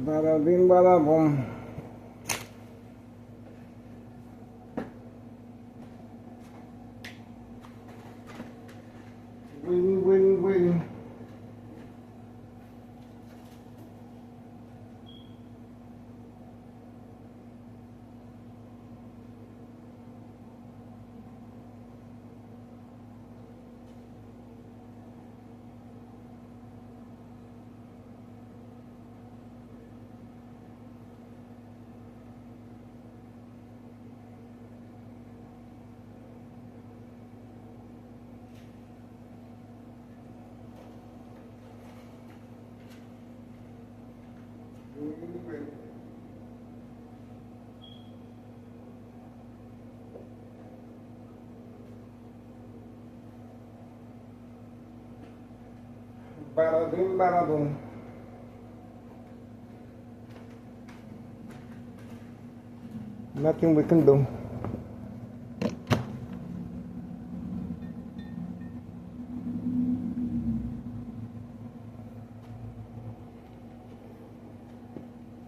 Bada bing bada boom. Wing wing wing. Bada bing bada boom. Nothing we can do.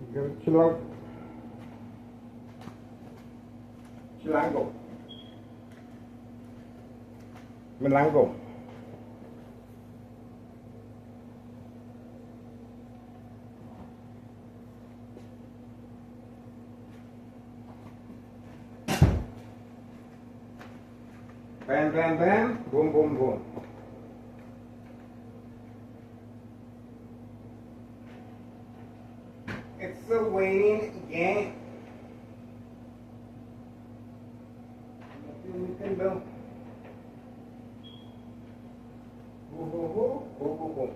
You gotta chill out. Chilango. Melango. Bam, bam, bam, boom, boom, boom. It's a waiting game. Nothing we can do. Boo, boo, boo, boo, boo, boo.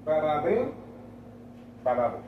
Bada bing, bada boom.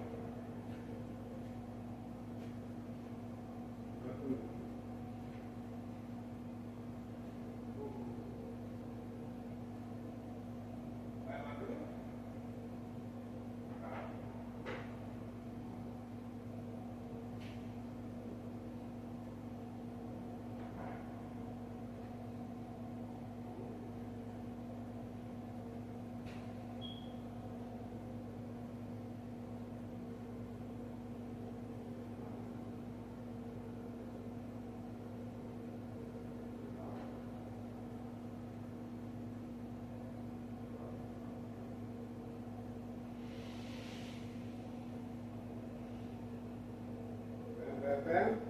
Bam, bam.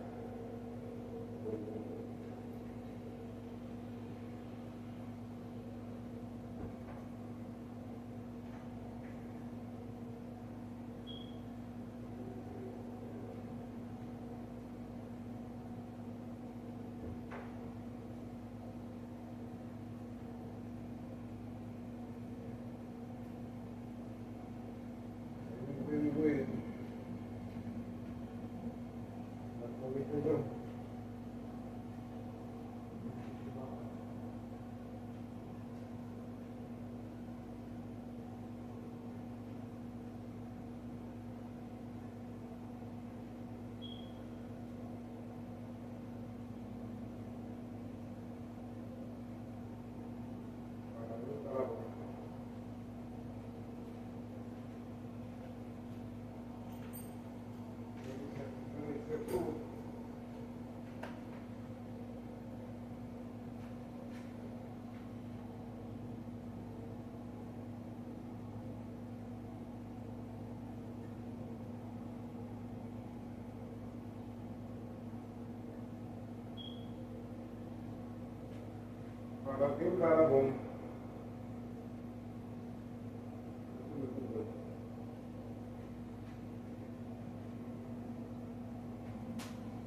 Wing, wing, wing. bada bing, bada boom.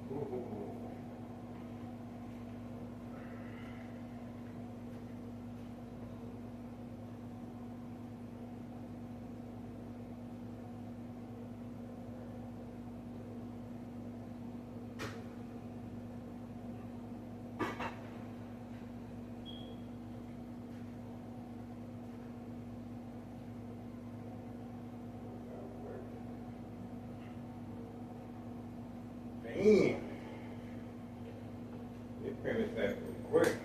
Boom, boom, boom. Damn. They finished that quick.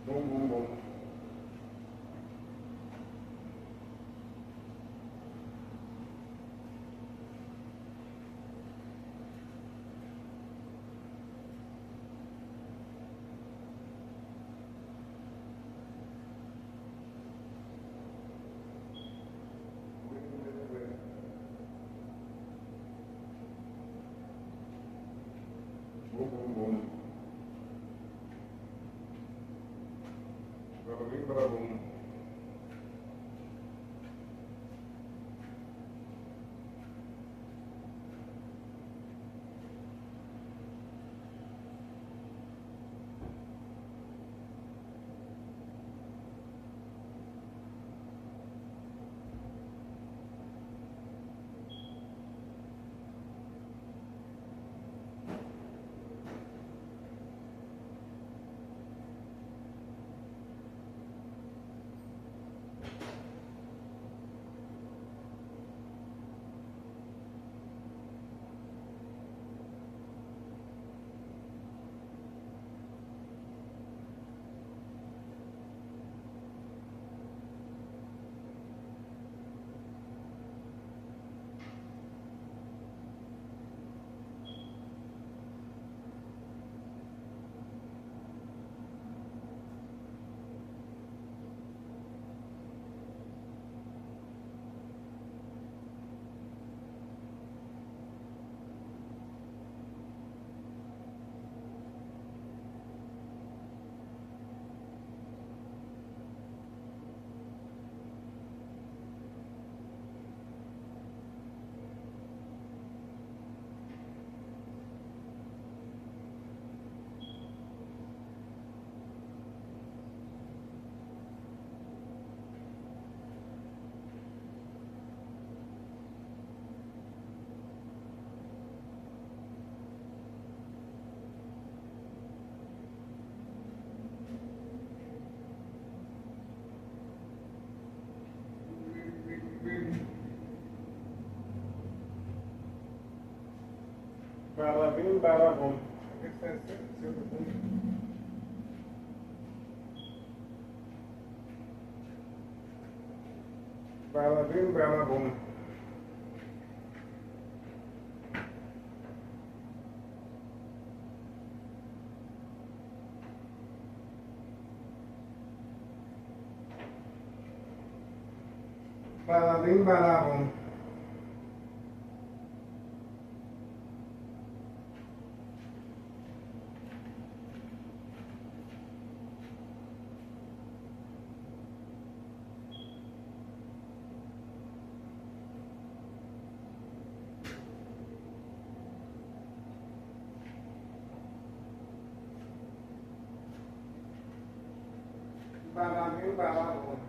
Boom, boom, boom. Boom, boom, boom. Bada bing, bada boom. bing, bada boom. Bada bing, bada boom. Bada bing, bada boom. Bada bing, bada boom.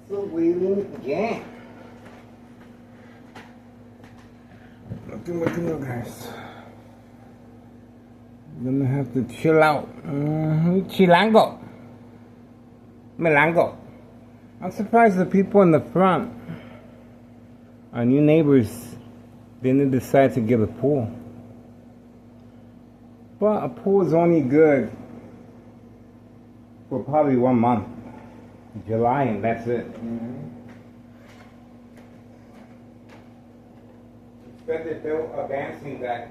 So wheeling again. Look, guys. Gonna have to chill out. Chilango. Melango. I'm surprised the people in the front, our new neighbors, didn't decide to get a pool. But a pool is only good for probably 1 month. July, and that's it. Expect that they're advancing that.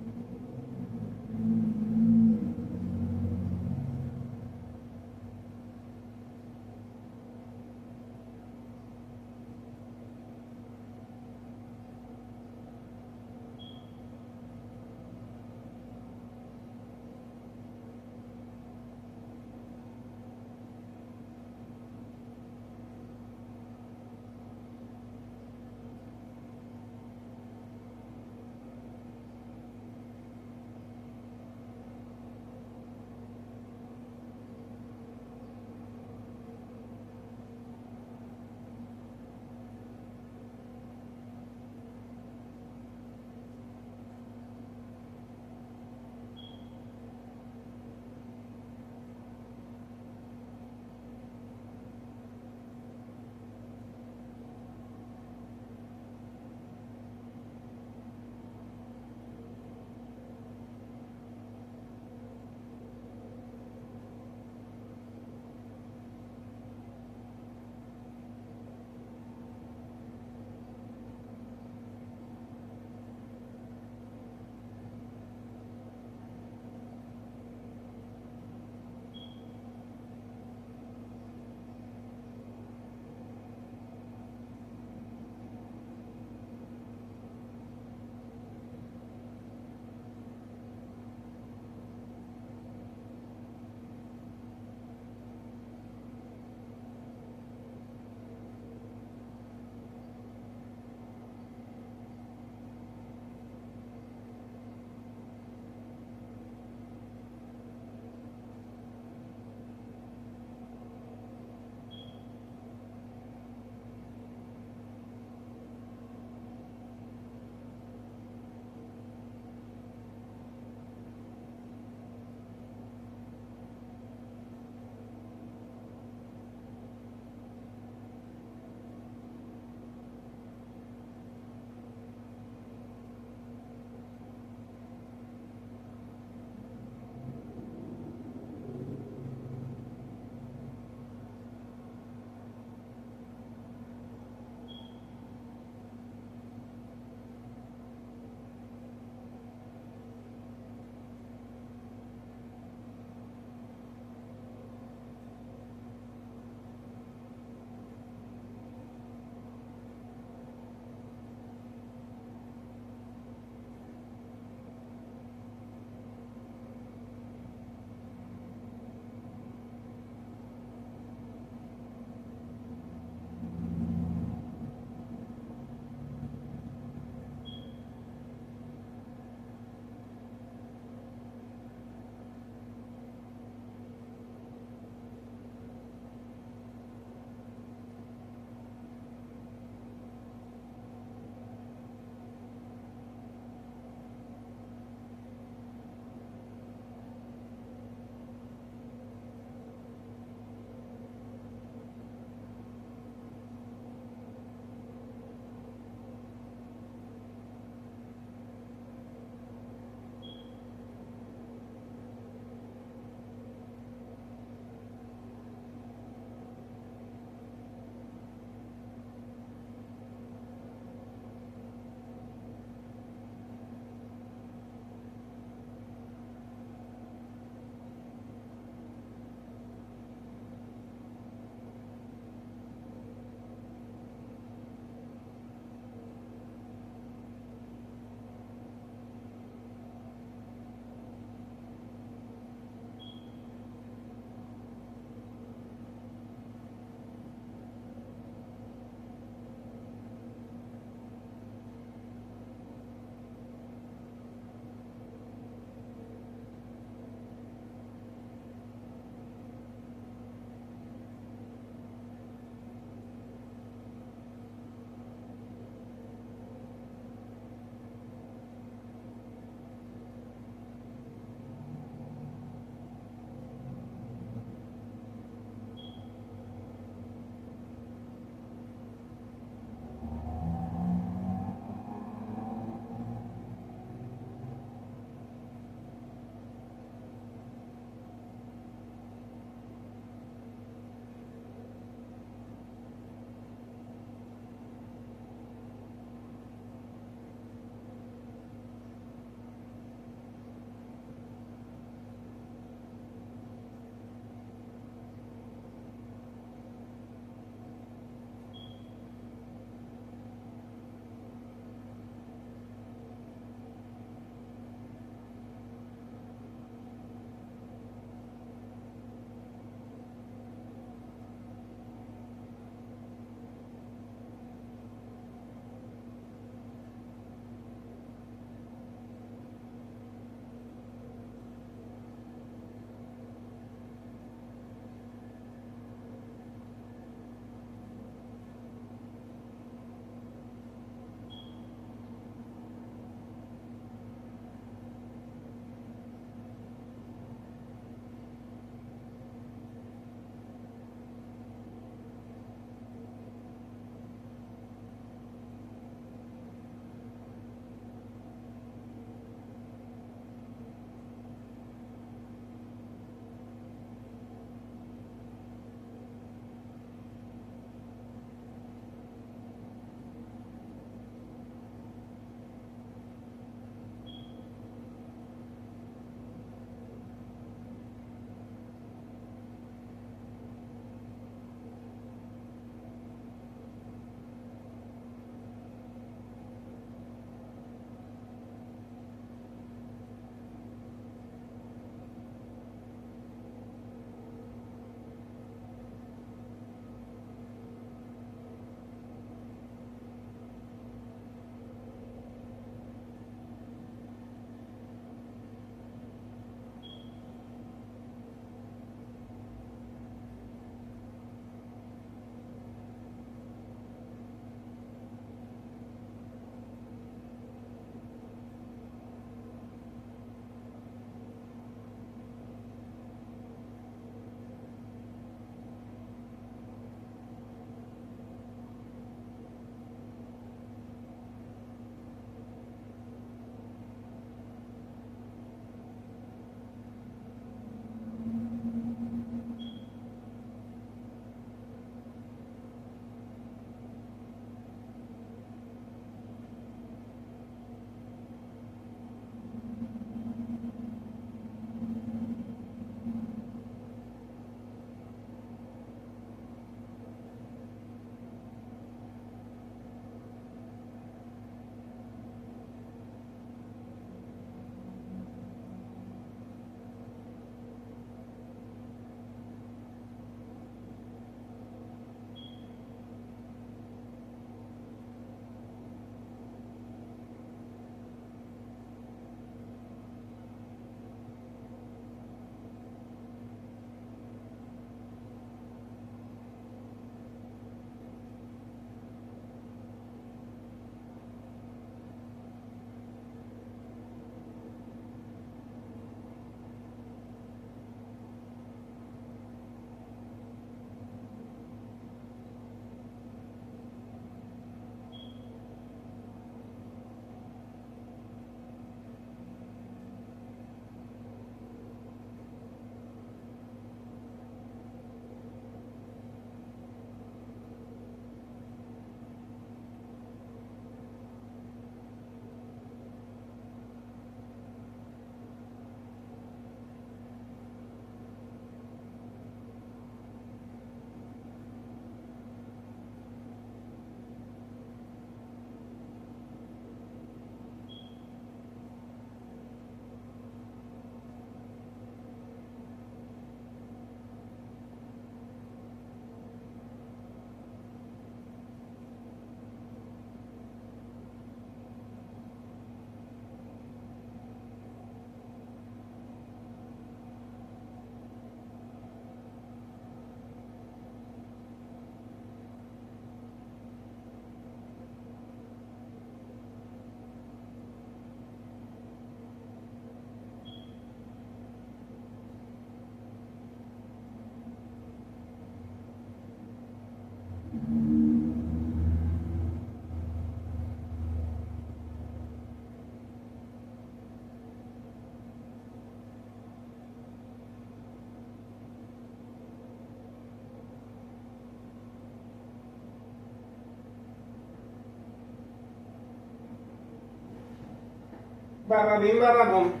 Bada bing, bada boom.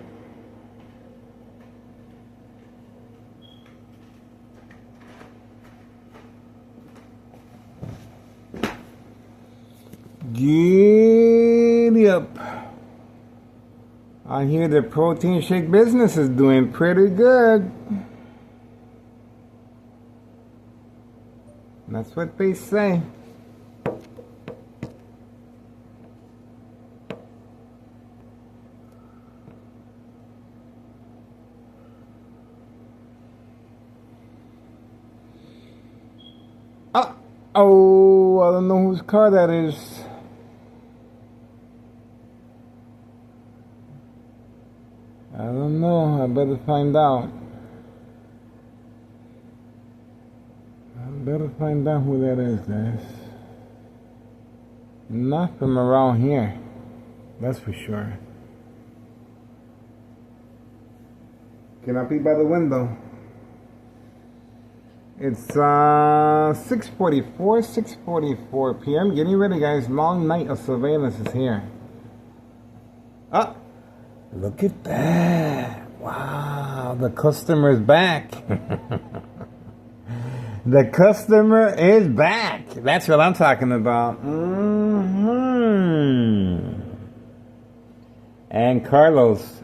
Giddy up. I hear the protein shake business is doing pretty good. That's what they say. Oh, I don't know whose car that is. I don't know. I better find out. I better find out who that is, guys. Not from around here. That's for sure. Can I peek by the window? It's 6:44 p.m. Getting ready, guys. Long night of surveillance is here. Look at that. Wow, the customer is back. The customer is back. That's what I'm talking about. And Carlos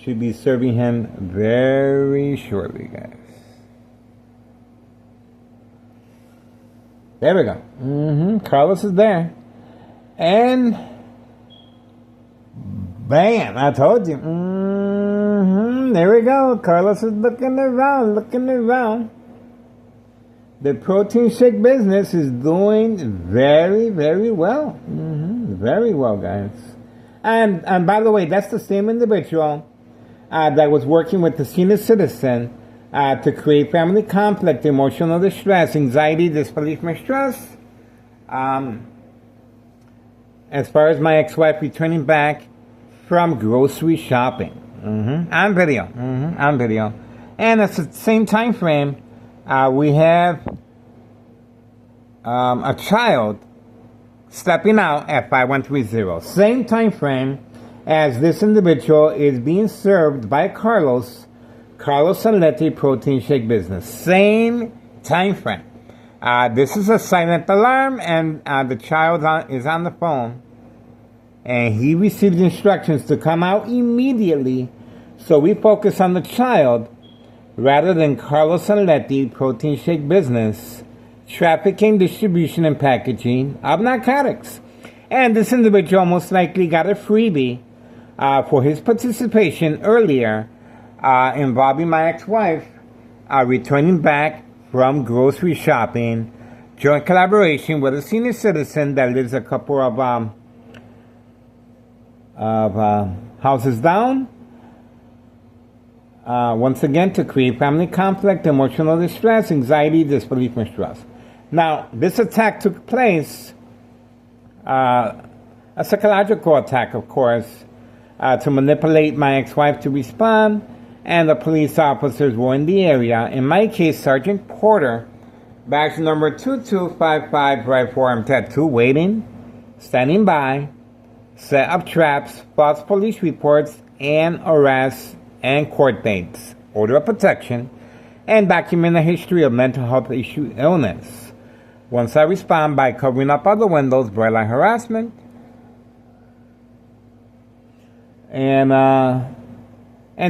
should be serving him very shortly, guys. There we go. Carlos is there. And bam, I told you. There we go. Carlos is looking around. The protein shake business is doing very, very well. Very well, guys. And by the way, that's the same individual that was working with the senior citizen to create family conflict, emotional distress, anxiety, disbelief, mistrust. As far as my ex-wife returning back from grocery shopping. On video. On video. And at the same time frame, we have a child stepping out at 5130. Same time frame as this individual is being served by Carlos Saletti Protein Shake Business. Same time frame. This is a silent alarm, and the child is on the phone, and he received instructions to come out immediately. So we focus on the child rather than Carlos Saletti Protein Shake Business, trafficking, distribution, and packaging of narcotics. And this individual most likely got a freebie for his participation earlier involving my ex-wife returning back from grocery shopping, joint collaboration with a senior citizen that lives a couple of houses down. Once again, to create family conflict, emotional distress, anxiety, disbelief, mistrust. Now, this attack took place, a psychological attack, of course, to manipulate my ex-wife to respond, and the police officers were in the area. In my case, Sergeant Porter, badge number 2255, right for I'm tattoo, waiting, standing by, set up traps, false police reports, and arrests and court dates, order of protection, and document a history of mental health issue illness. Once I respond by covering up other windows, bright light harassment, and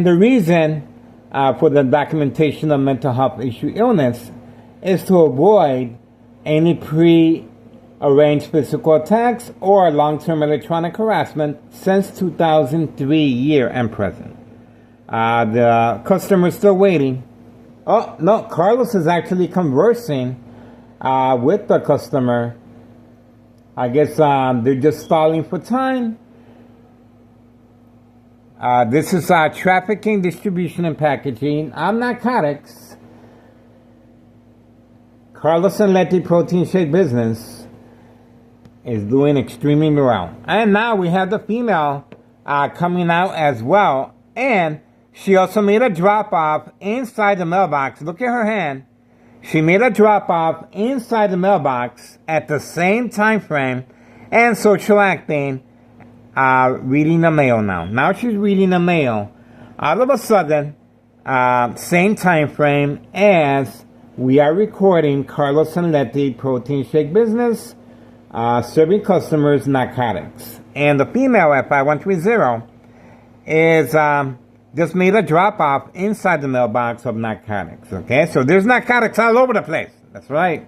the reason for the documentation of mental health issue illness is to avoid any pre-arranged physical attacks or long-term electronic harassment since 2003 year and present. The customer is still waiting. Oh, no, Carlos is actually conversing with the customer. I guess they're just stalling for time. This is trafficking, distribution, and packaging of narcotics. Carlos Saletti Protein Shake Business is doing extremely well. And now we have the female coming out as well. And she also made a drop-off inside the mailbox. Look at her hand. She made a drop-off inside the mailbox at the same time frame and social acting reading the mail now. Now she's reading the mail. All of a sudden, same time frame as we are recording Carlos and Letty Protein Shake Business, serving customers narcotics. And the female at 5130 is just made a drop off inside the mailbox of narcotics. Okay, so there's narcotics all over the place. That's right.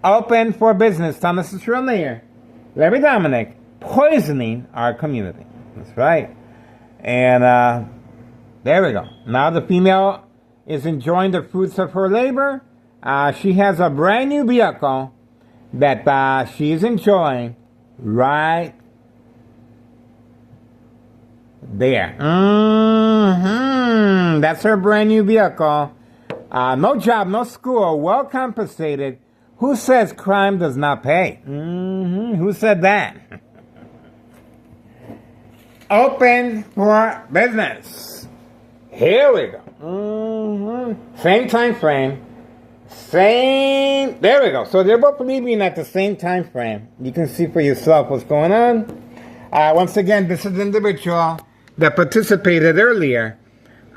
Open for business. Thomas is real near. Larry Dominic poisoning our community. That's right. And there we go. Now the female is enjoying the fruits of her labor. She has a brand new vehicle that she is enjoying right there. That's her brand new vehicle. No job, no school, well compensated. Who says crime does not pay? Who said that? Open for business. Here we go. Same time frame. There we go. So they're both leaving at the same time frame. You can see for yourself what's going on. Once again, this is the individual that participated earlier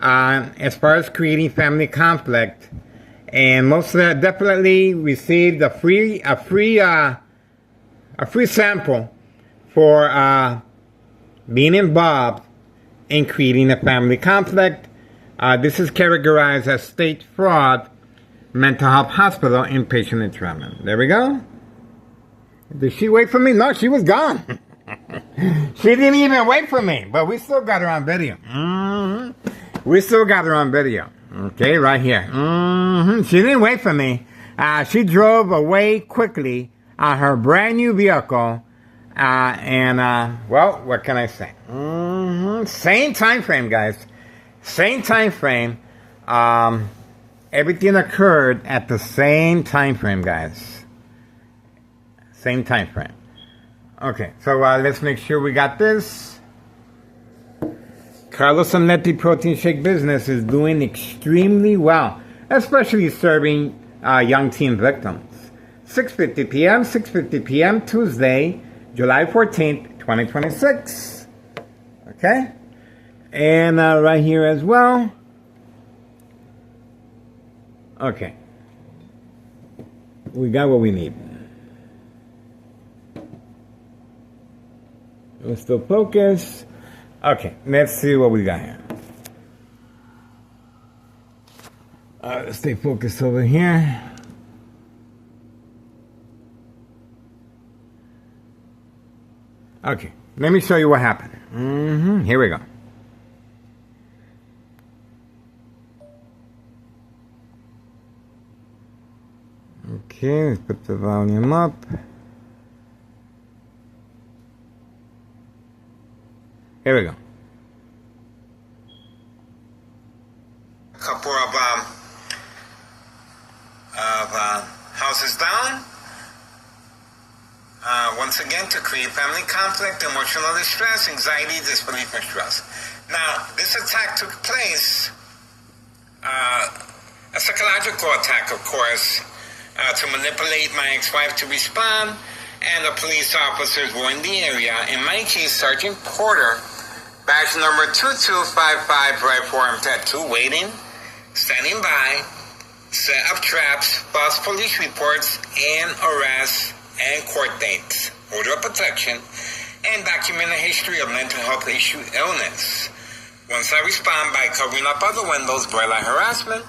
as far as creating family conflict, and most of that definitely received a free sample for being involved in creating a family conflict. This is categorized as state fraud, mental health hospital, inpatient entrapment. There we go. Did she wait for me? No, she was gone. She didn't even wait for me, but we still got her on video. We still got her on video. Okay, right here. She didn't wait for me. She drove away quickly on her brand new vehicle. Well, what can I say? Same time frame, guys. Same time frame. Everything occurred at the same time frame, guys. Same time frame. Okay, so let's make sure we got this. Carlos and Letty Protein Shake Business is doing extremely well, especially serving young teen victims. 6:50 p.m., 6:50 p.m., Tuesday, July 14th, 2026. Okay? And right here as well. Okay. We got what we need. We're still focused. Okay, let's see what we got here. Let's stay focused over here. Okay, let me show you what happened. Here we go. Okay, let's put the volume up. Here we go. A couple of houses down. Once again, to create family conflict, emotional distress, anxiety, disbelief, and stress. Now, this attack took place, a psychological attack, of course, to manipulate my ex-wife to respond, and the police officers were in the area. In my case, Sergeant Porter, badge number 2255, right for him, tattoo, waiting, standing by, set up traps, false police reports, and arrests, and court dates, order of protection, and document a history of mental health issue illness. Once I respond by covering up other windows, borderline harassment,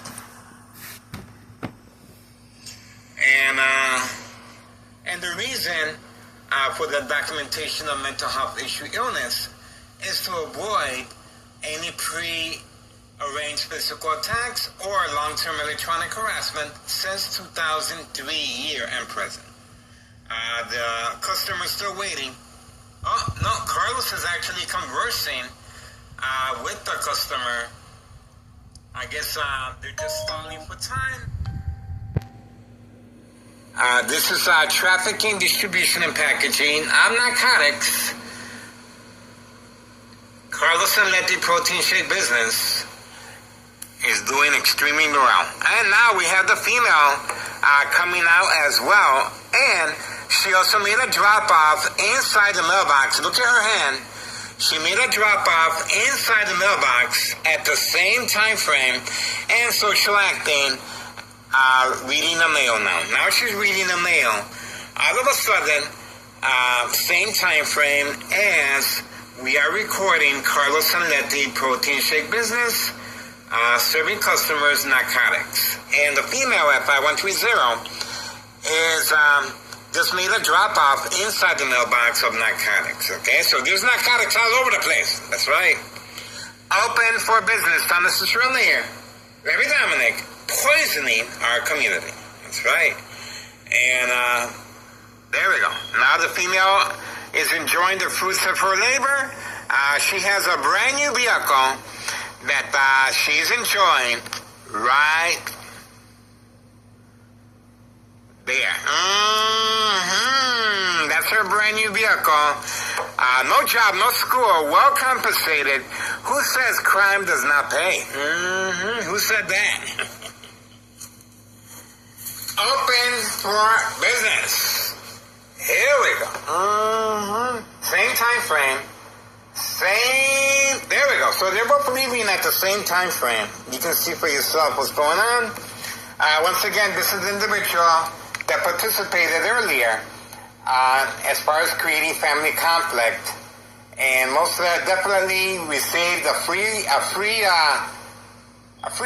and the reason for the documentation of mental health issue illness is to avoid any pre-arranged physical attacks or long-term electronic harassment since 2003 year and present. The customer is still waiting. Oh, no, Carlos is actually conversing with the customer. I guess they're just stalling for time. This is trafficking, distribution, and packaging of narcotics. Carlos and Letty Protein Shake Business is doing extremely well. And now we have the female coming out as well. And She also made a drop-off inside the mailbox. Look at her hand. She made a drop-off inside the mailbox at the same time frame and social acting, reading the mail now. Now she's reading the mail. All of a sudden, same time frame as we are recording Carlos Sanletti Protein Shake Business, serving customers narcotics. And the female at 5130 is just made a drop-off inside the mailbox of narcotics, okay? So there's narcotics all over the place. That's right. Open for business. Thomas is really here. Larry Dominic, poisoning our community. That's right. And there we go. Now the female is enjoying the fruits of her labor. She has a brand new vehicle that she's enjoying right there. That's her brand new vehicle. No job, no school, well compensated. Who says crime does not pay? Who said that? Open for business. Here we go. Same time frame. There we go. So they're both leaving at the same time frame. You can see for yourself what's going on. Once again, this is the individual that participated earlier as far as creating family conflict, and most of that definitely received a free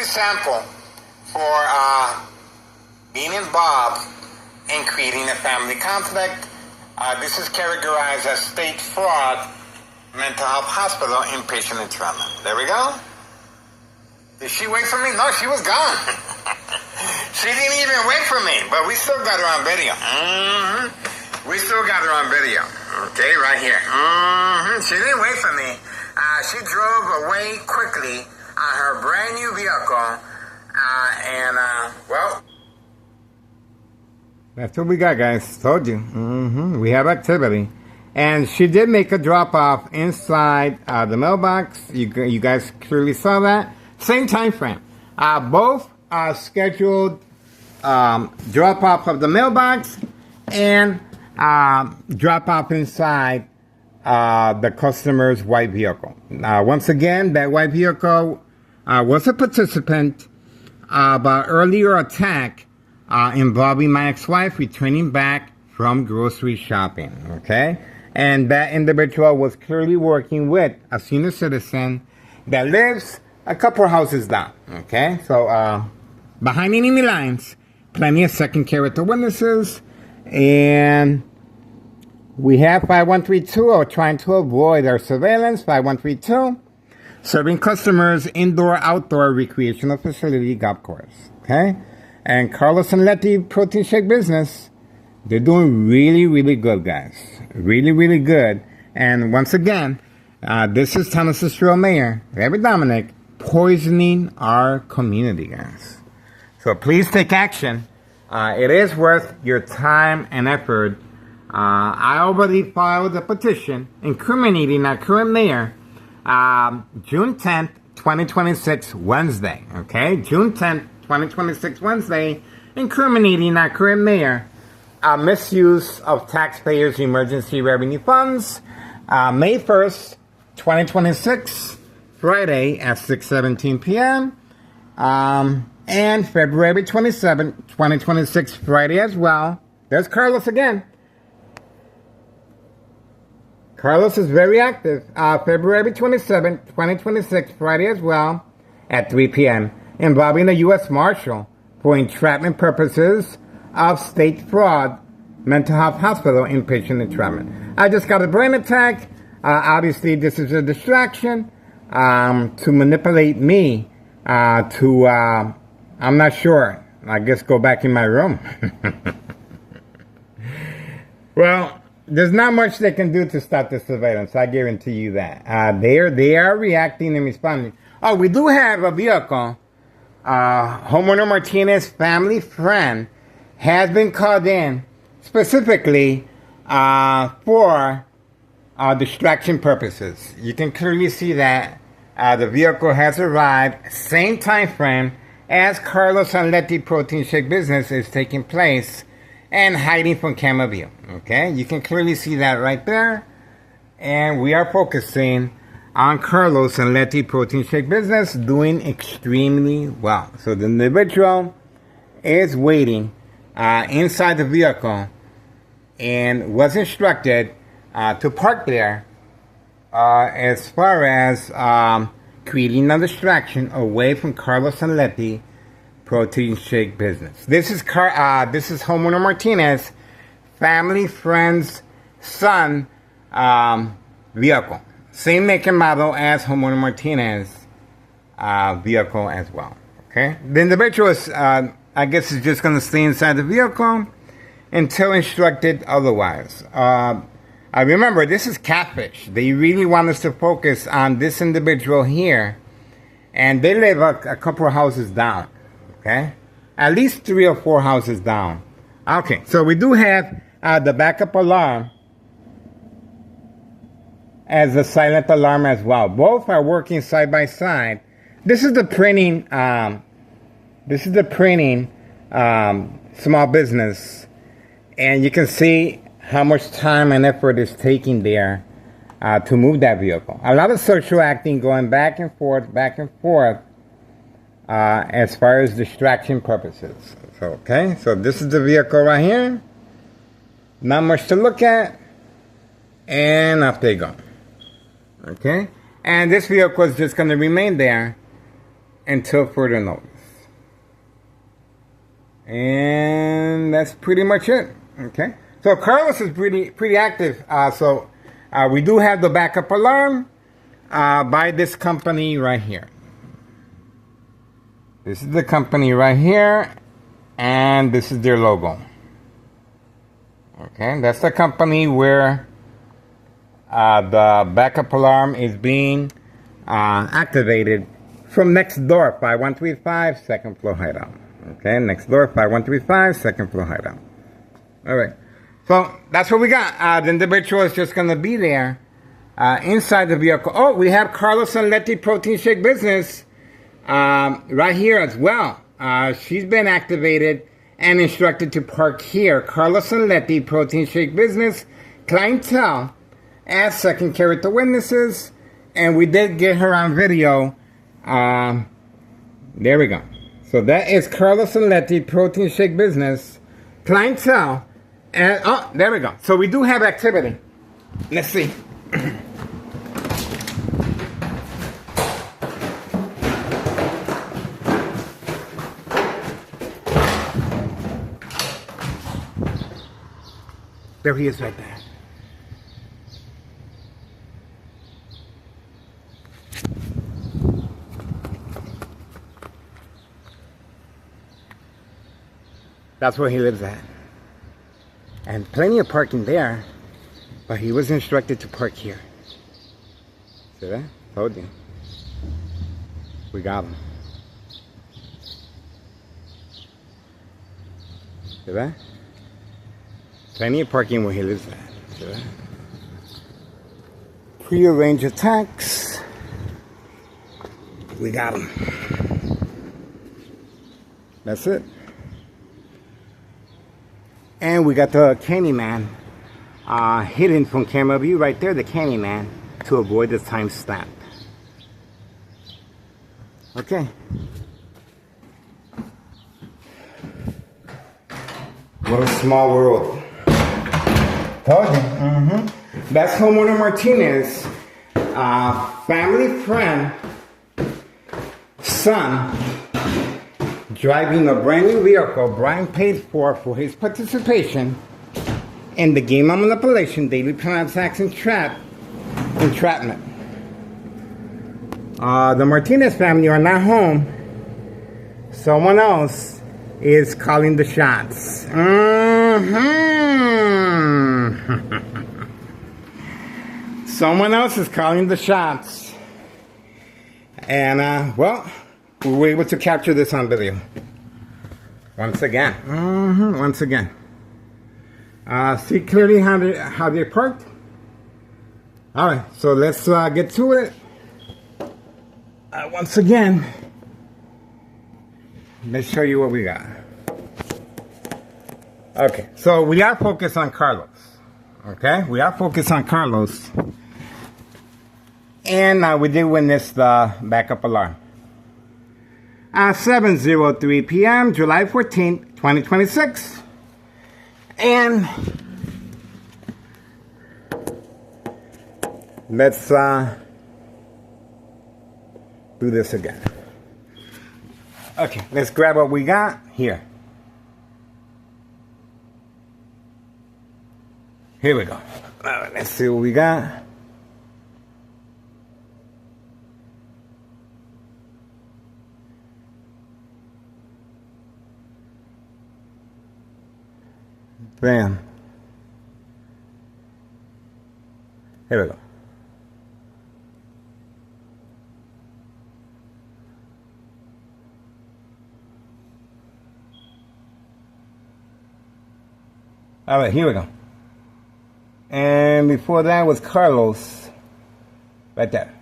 sample for being involved in creating a family conflict. This is categorized as state fraud, mental health hospital, inpatient and trauma. There we go. Did she wait for me? No, she was gone. She didn't even wait for me, but we still got her on video. We still got her on video. Okay, right here. She didn't wait for me. She drove away quickly on her brand new vehicle. Well, that's what we got, guys. Told you. We have activity. And she did make a drop-off inside the mailbox. You guys clearly saw that. Same time frame. Both scheduled drop-off of the mailbox and drop-off inside the customer's white vehicle. Once again, that white vehicle was a participant of an earlier attack involving my ex-wife returning back from grocery shopping, okay? And that individual was clearly working with a senior citizen that lives a couple houses down, okay? So, behind enemy lines, plenty of second character witnesses, and we have 5132 trying to avoid our surveillance, 5132, serving customers indoor-outdoor recreational facility golf course, okay? And Carlos Sanletti Protein Shake Business, they're doing really, really good, guys. Really, really good. And once again, this is Thomas Cicero Mayor, Larry Dominic, poisoning our community, guys. So please take action. It is worth your time and effort. I already filed a petition incriminating our current mayor, June 10th, 2026, Wednesday. Okay? June 10th, 2026, Wednesday, incriminating our current mayor. Misuse of taxpayers' emergency revenue funds. May 1st, 2026, Friday at 6:17 p.m. And February 27th, 2026, Friday as well. There's Carlos again. Carlos is very active. February 27th, 2026, Friday as well at 3 p.m. involving the U.S. Marshal for entrapment purposes of state fraud, mental health hospital, inpatient entrapment. I just got a brain attack. Obviously, this is a distraction to manipulate me I'm not sure. I guess go back in my room. Well, there's not much they can do to stop the surveillance. I guarantee you that. They are reacting and responding. Oh, we do have a vehicle. Homeowner Martinez family friend has been called in specifically for distraction purposes. You can clearly see that the vehicle has arrived same time frame as Carlos Sanletti Protein Shake Business is taking place, and hiding from camera view. Okay, you can clearly see that right there. And we are focusing on Carlos and Letty Protein Shake business doing extremely well. So the individual is waiting inside the vehicle and was instructed to park there as far as creating a distraction away from Carlos and Letty Protein Shake business. This is homeowner Martinez, family, friend's son vehicle. Same make and model as homeowner Martinez vehicle as well. Okay, the individual is, I guess, is just going to stay inside the vehicle until instructed otherwise. I remember, this is catfish. They really want us to focus on this individual here, and they live a couple of houses down. Okay, at least 3 or 4 houses down. Okay, so we do have the backup alarm as a silent alarm as well. Both are working side by side. This is the printing. Small business, and you can see how much time and effort is taking there to move that vehicle. A lot of social acting going back and forth, as far as distraction purposes. So, okay, so this is the vehicle right here. Not much to look at, and up they go. Okay, and this vehicle is just going to remain there until further notice. And that's pretty much it. Okay, so Carlos is pretty active. So we do have the backup alarm by this company right here. This is the company right here, and this is their logo. Okay, that's the company where the backup alarm is being activated from next door, 5135 second floor hideout. Okay, next door, 5135 second floor hideout. All right, so that's what we got. The individual is just going to be there inside the vehicle. Oh, we have Carlos and Letty Protein Shake business right here as well. She's been activated and instructed to park here. Carlos and Letty Protein Shake business clientele as second character witnesses, and we did get her on video. There we go. So that is Carlos and Letty Protein Shake business clientele, and oh, there we go. So we do have activity. Let's see. There he is right there. That's where he lives at. And plenty of parking there, but he was instructed to park here. See that? Told you. We got him. See that? Plenty of parking where he lives at. See that? Pre-arranged attacks. We got him. That's it. And we got the Candyman hidden from camera view right there, the Candyman, to avoid the timestamp. Okay. What a small world. Told you. That's homeowner Martinez, family friend, son, driving a brand new vehicle Brian paid for his participation in the game of manipulation, daily transaction entrapment. The Martinez family are not home. Someone else is calling the shots. Someone else is calling the shots. And, well, we were able to capture this on video. Once again. Once again. See clearly how they parked? Alright, so let's get to it. Once again, let's show you what we got. Okay, so we are focused on Carlos. Okay, we are focused on Carlos. And we did witness the backup alarm. 7:03 p.m., July 14th, 2026. And let's do this again. Okay, let's grab what we got here. Here we go. All right, let's see what we got. Bam. Here we go. All right, here we go. And before that was Carlos, right there.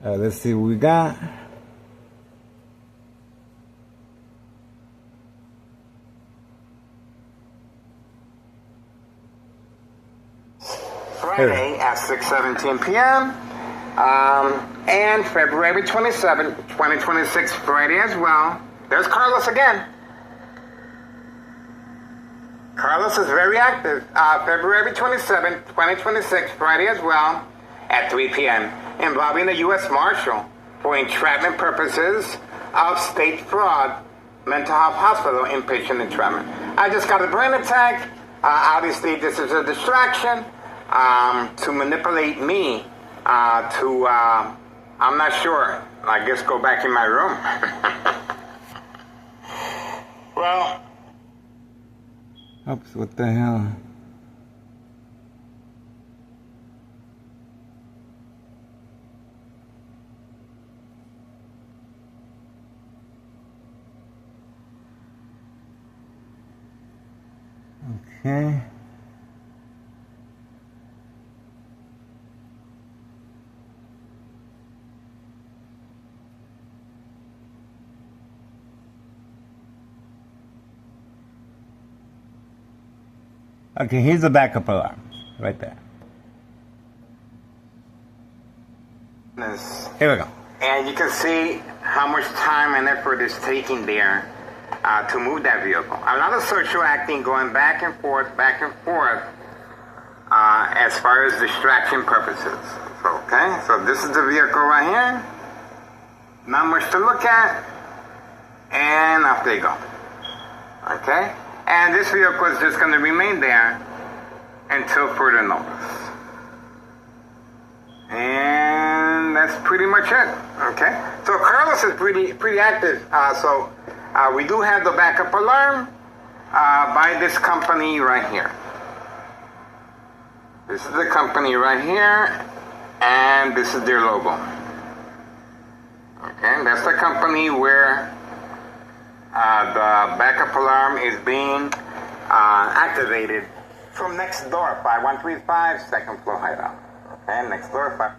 Let's see what we got. Friday at 6:17 p.m. And February 27, 2026, Friday as well. There's Carlos again. Carlos is very active. February 27, 2026, Friday as well, at 3 p.m., involving the U.S. Marshal for entrapment purposes of state fraud, mental health hospital inpatient entrapment. I just got a brain attack. Obviously, this is a distraction to manipulate me I'm not sure. I guess go back in my room. Well. Oops, what the hell? Okay. Okay, here's the backup alarm, right there. Here we go. And you can see how much time and effort is taking there to move that vehicle. A lot of social acting going back and forth, as far as distraction purposes. Okay, so this is the vehicle right here. Not much to look at. And off they go. Okay? And this vehicle is just going to remain there until further notice. And that's pretty much it. Okay? So Carlos is pretty active. We do have the backup alarm by this company right here. This is the company right here, and this is their logo. Okay, and that's the company where the backup alarm is being activated from next door, 5135, second floor hideout. Okay, next door, 5.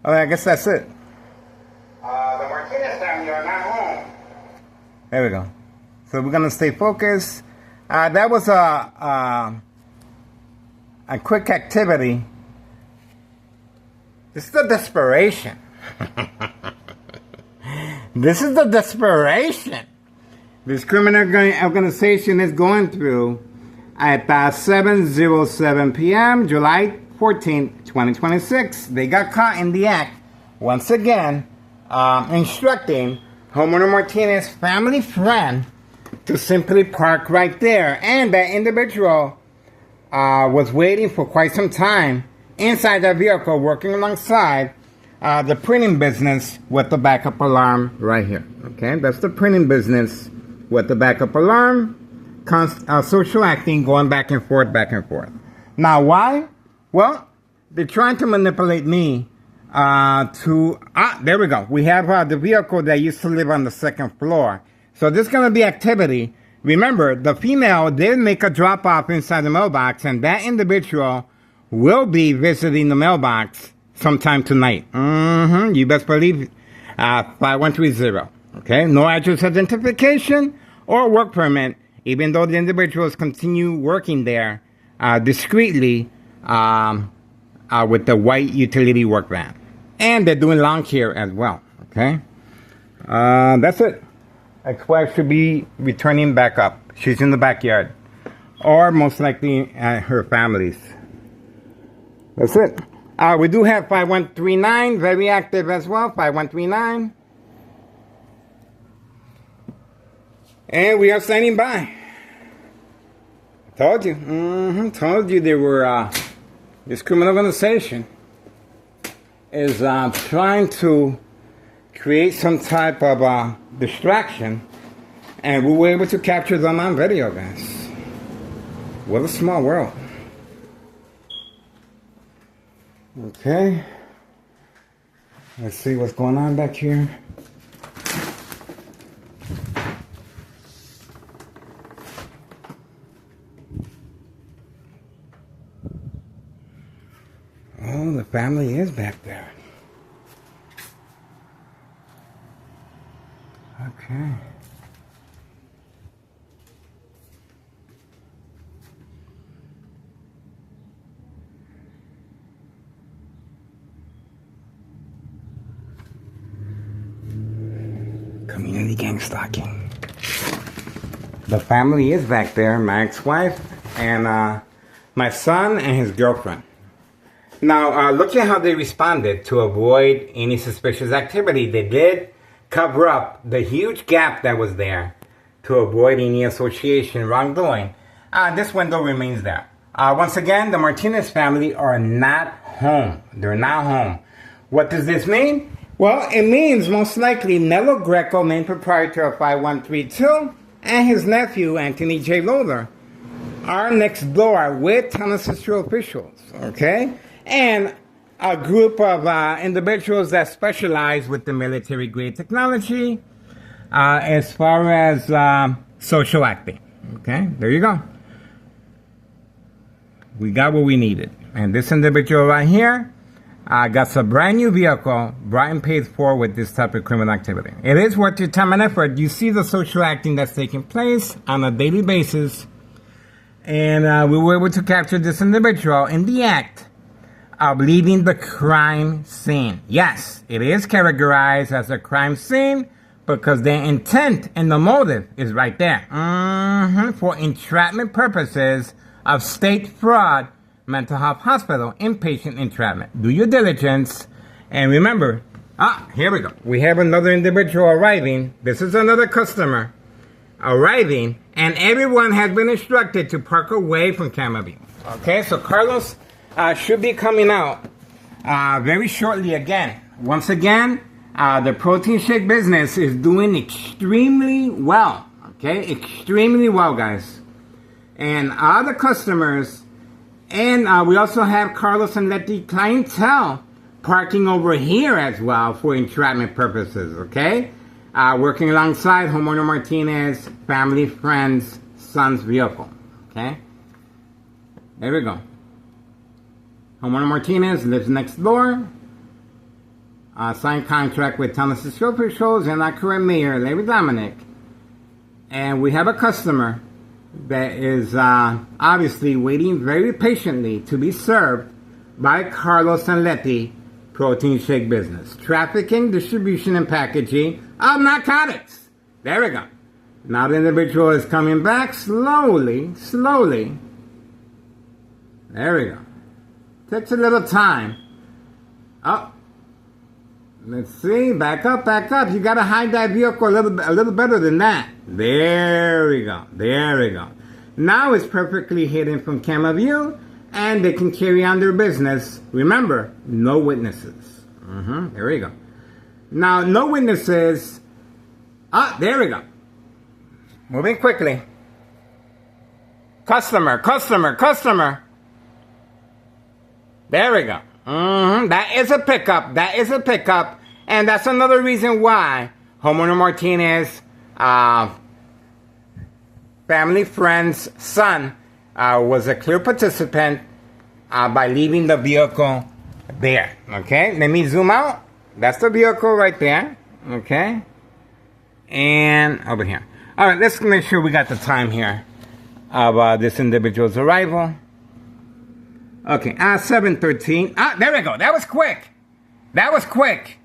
Okay, I guess that's it. The Martinez family are not home. There we go. So we're gonna stay focused. That was a quick activity. This is the desperation. This is the desperation this criminal organization is going through at 7:07 p.m., July 14th, 2026. They got caught in the act, once again, instructing homeowner Martinez family friend to simply park right there. And that individual was waiting for quite some time inside that vehicle, working alongside the printing business with the backup alarm right here. Okay, that's the printing business with the backup alarm, social acting, going back and forth. Now, why? Well, they're trying to manipulate me there we go. We have the vehicle that used to live on the second floor. So there's going to be activity. Remember, the female did make a drop-off inside the mailbox, and that individual will be visiting the mailbox sometime tonight. You best believe. 5130. Okay, no address identification or work permit, even though the individuals continue working there discreetly with the white utility work van. And they're doing lawn care as well. Okay, that's it. Ex-wife should be returning back up. She's in the backyard, or most likely at her family's. That's it. We do have 5139, very active as well, 5139. And we are standing by. Told you. Told you there were, this criminal organization is trying to create some type of distraction. And we were able to capture them on video, guys. What a small world. Okay. Let's see what's going on back here. Oh, the family is back there. Okay. Community gang stalking. The family is back there, my ex-wife and my son and his girlfriend. Now, look at how they responded to avoid any suspicious activity. They did cover up the huge gap that was there to avoid any association wrongdoing. This window remains there. Once again, the Martinez family are not home. They're not home. What does this mean? Well, it means most likely Nello Greco, main proprietor of 5132, and his nephew, Anthony J. Lothar, are next door with Town Central officials, okay? And a group of individuals that specialize with the military-grade technology as far as social acting, okay? There you go. We got what we needed. And this individual right here got a brand new vehicle brought and paid for with this type of criminal activity. It is worth your time and effort. You see the social acting that's taking place on a daily basis. And we were able to capture this individual in the act of leaving the crime scene. Yes, it is categorized as a crime scene because the intent and the motive is right there. For entrapment purposes of state fraud, mental health hospital, inpatient entrapment. Do your diligence. And remember, here we go. We have another individual arriving. This is another customer arriving. And everyone has been instructed to park away from camera view. Okay, so Carlos should be coming out very shortly again. Once again, the protein shake business is doing extremely well. Okay, extremely well, guys. And other customers, and we also have Carlos and Letty clientele parking over here as well for entrapment purposes, okay? Working alongside Homeowner Martinez, family, friends, son's vehicle, okay? There we go. Homeowner Martinez lives next door. Signed contract with Town officials and our current mayor, Larry Dominic. And we have a customer that is obviously waiting very patiently to be served by Carlos and Letty Protein Shake Business. Trafficking, distribution, and packaging of narcotics. There we go. Now the individual is coming back slowly. There we go. Takes a little time. Oh. Let's see. Back up. You got to hide that vehicle a little better than that. There we go. Now it's perfectly hidden from camera view, and they can carry on their business. Remember, no witnesses. There we go. Now, no witnesses. There we go. Moving quickly. Customer. There we go. That is a pickup. And that's another reason why Homeowner Martinez, family friend's son, was a clear participant by leaving the vehicle there. Okay, let me zoom out. That's the vehicle right there. Okay. And over here. All right, let's make sure we got the time here of this individual's arrival. Okay, 7:13. Ah, there we go. That was quick. That was quick.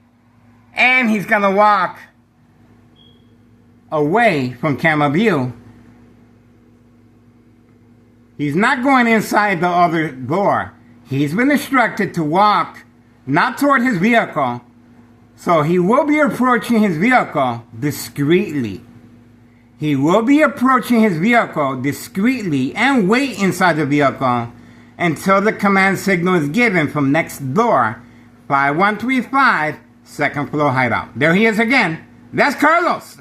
And he's going to walk away from camera view. He's not going inside the other door. He's been instructed to walk not toward his vehicle. So he will be approaching his vehicle discreetly. He will be approaching his vehicle discreetly and wait inside the vehicle until the command signal is given from next door, 5135, second floor hideout. There he is again. That's Carlos.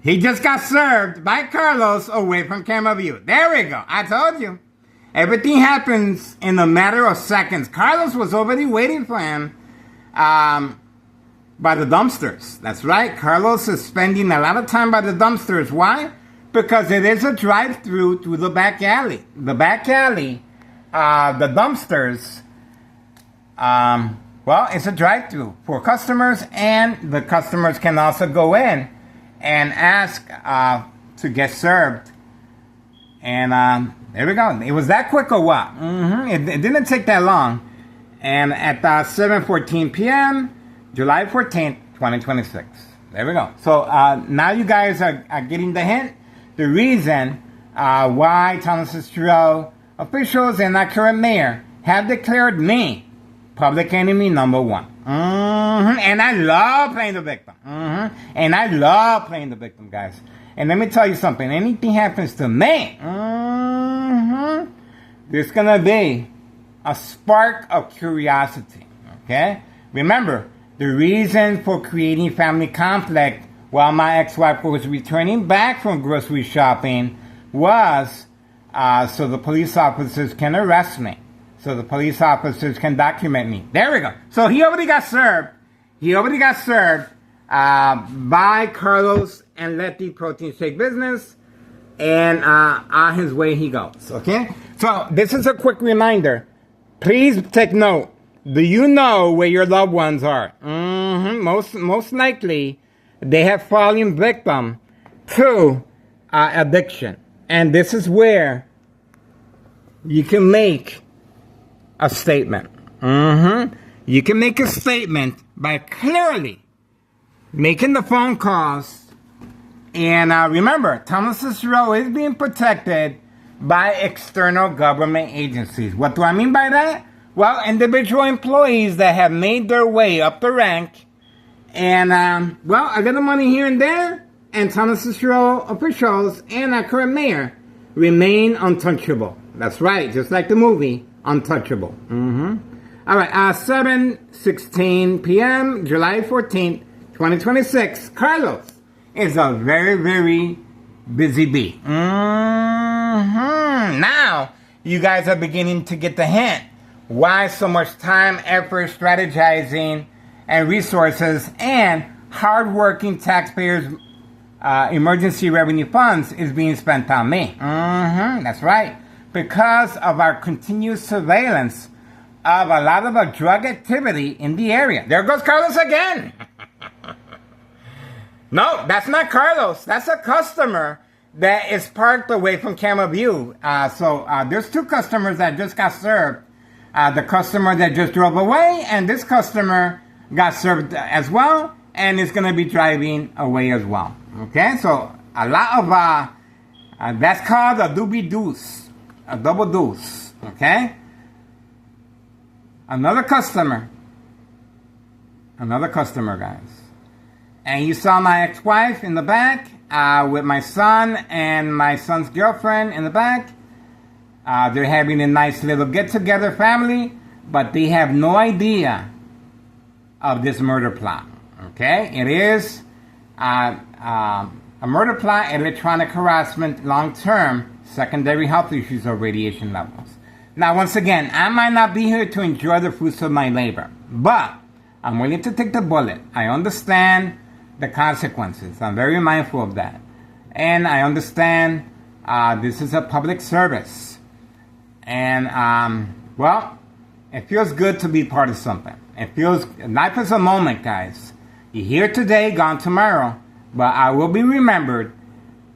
He just got served by Carlos away from camera view. There we go. I told you. Everything happens in a matter of seconds. Carlos was already waiting for him by the dumpsters. That's right. Carlos is spending a lot of time by the dumpsters. Why? Because it is a drive-through to the back alley. The back alley, the dumpsters, well, it's a drive-through for customers, and the customers can also go in and ask to get served. And there we go. It was that quick or what? It didn't take that long. And at 7:14 p.m., July 14th, 2026. There we go. So now you guys are getting the hint. The reason why Thomas Estero officials and our current mayor have declared me public enemy number one. And I love playing the victim. And I love playing the victim, guys. And let me tell you something. Anything happens to me, there's going to be a spark of curiosity. Okay? Remember, the reason for creating family conflict while my ex-wife was returning back from grocery shopping was so the police officers can arrest me. So the police officers can document me. There we go. So he already got served. He already got served by Carlos and Letty Protein Shake Business. And on his way he goes. Okay? So this is a quick reminder. Please take note. Do you know where your loved ones are? Most likely, they have fallen victim to addiction. And this is where you can make a statement. You can make a statement by clearly making the phone calls. And remember, Thomas Estero is being protected by external government agencies. What do I mean by that? Well, individual employees that have made their way up the rank. And, well, I got the money here and there. And Thomas Estero officials and our current mayor remain untouchable. That's right, just like the movie, Untouchable. All right, 7:16 p.m., July 14th, 2026. Carlos is a very, very busy bee. Now, you guys are beginning to get the hint. Why so much time, effort, strategizing, and resources, and hardworking taxpayers' emergency revenue funds is being spent on me. That's right. Because of our continuous surveillance of a lot of our drug activity in the area. There goes Carlos again. No, that's not Carlos. That's a customer that is parked away from camera view. So there's two customers that just got served. The customer that just drove away, and this customer got served as well, and is going to be driving away as well. Okay, so a lot of, that's called a doobie deuce, a double deuce. Okay? Another customer, guys. And you saw my ex-wife in the back with my son and my son's girlfriend in the back. They're having a nice little get-together family, but they have no idea of this murder plot. Okay? It is a murder plot, electronic harassment, long-term, secondary health issues or radiation levels. Now, once again, I might not be here to enjoy the fruits of my labor, but I'm willing to take the bullet. I understand the consequences. I'm very mindful of that. And I understand this is a public service. And, well, it feels good to be part of something. It feels, life is a moment, guys. You're here today, gone tomorrow, but I will be remembered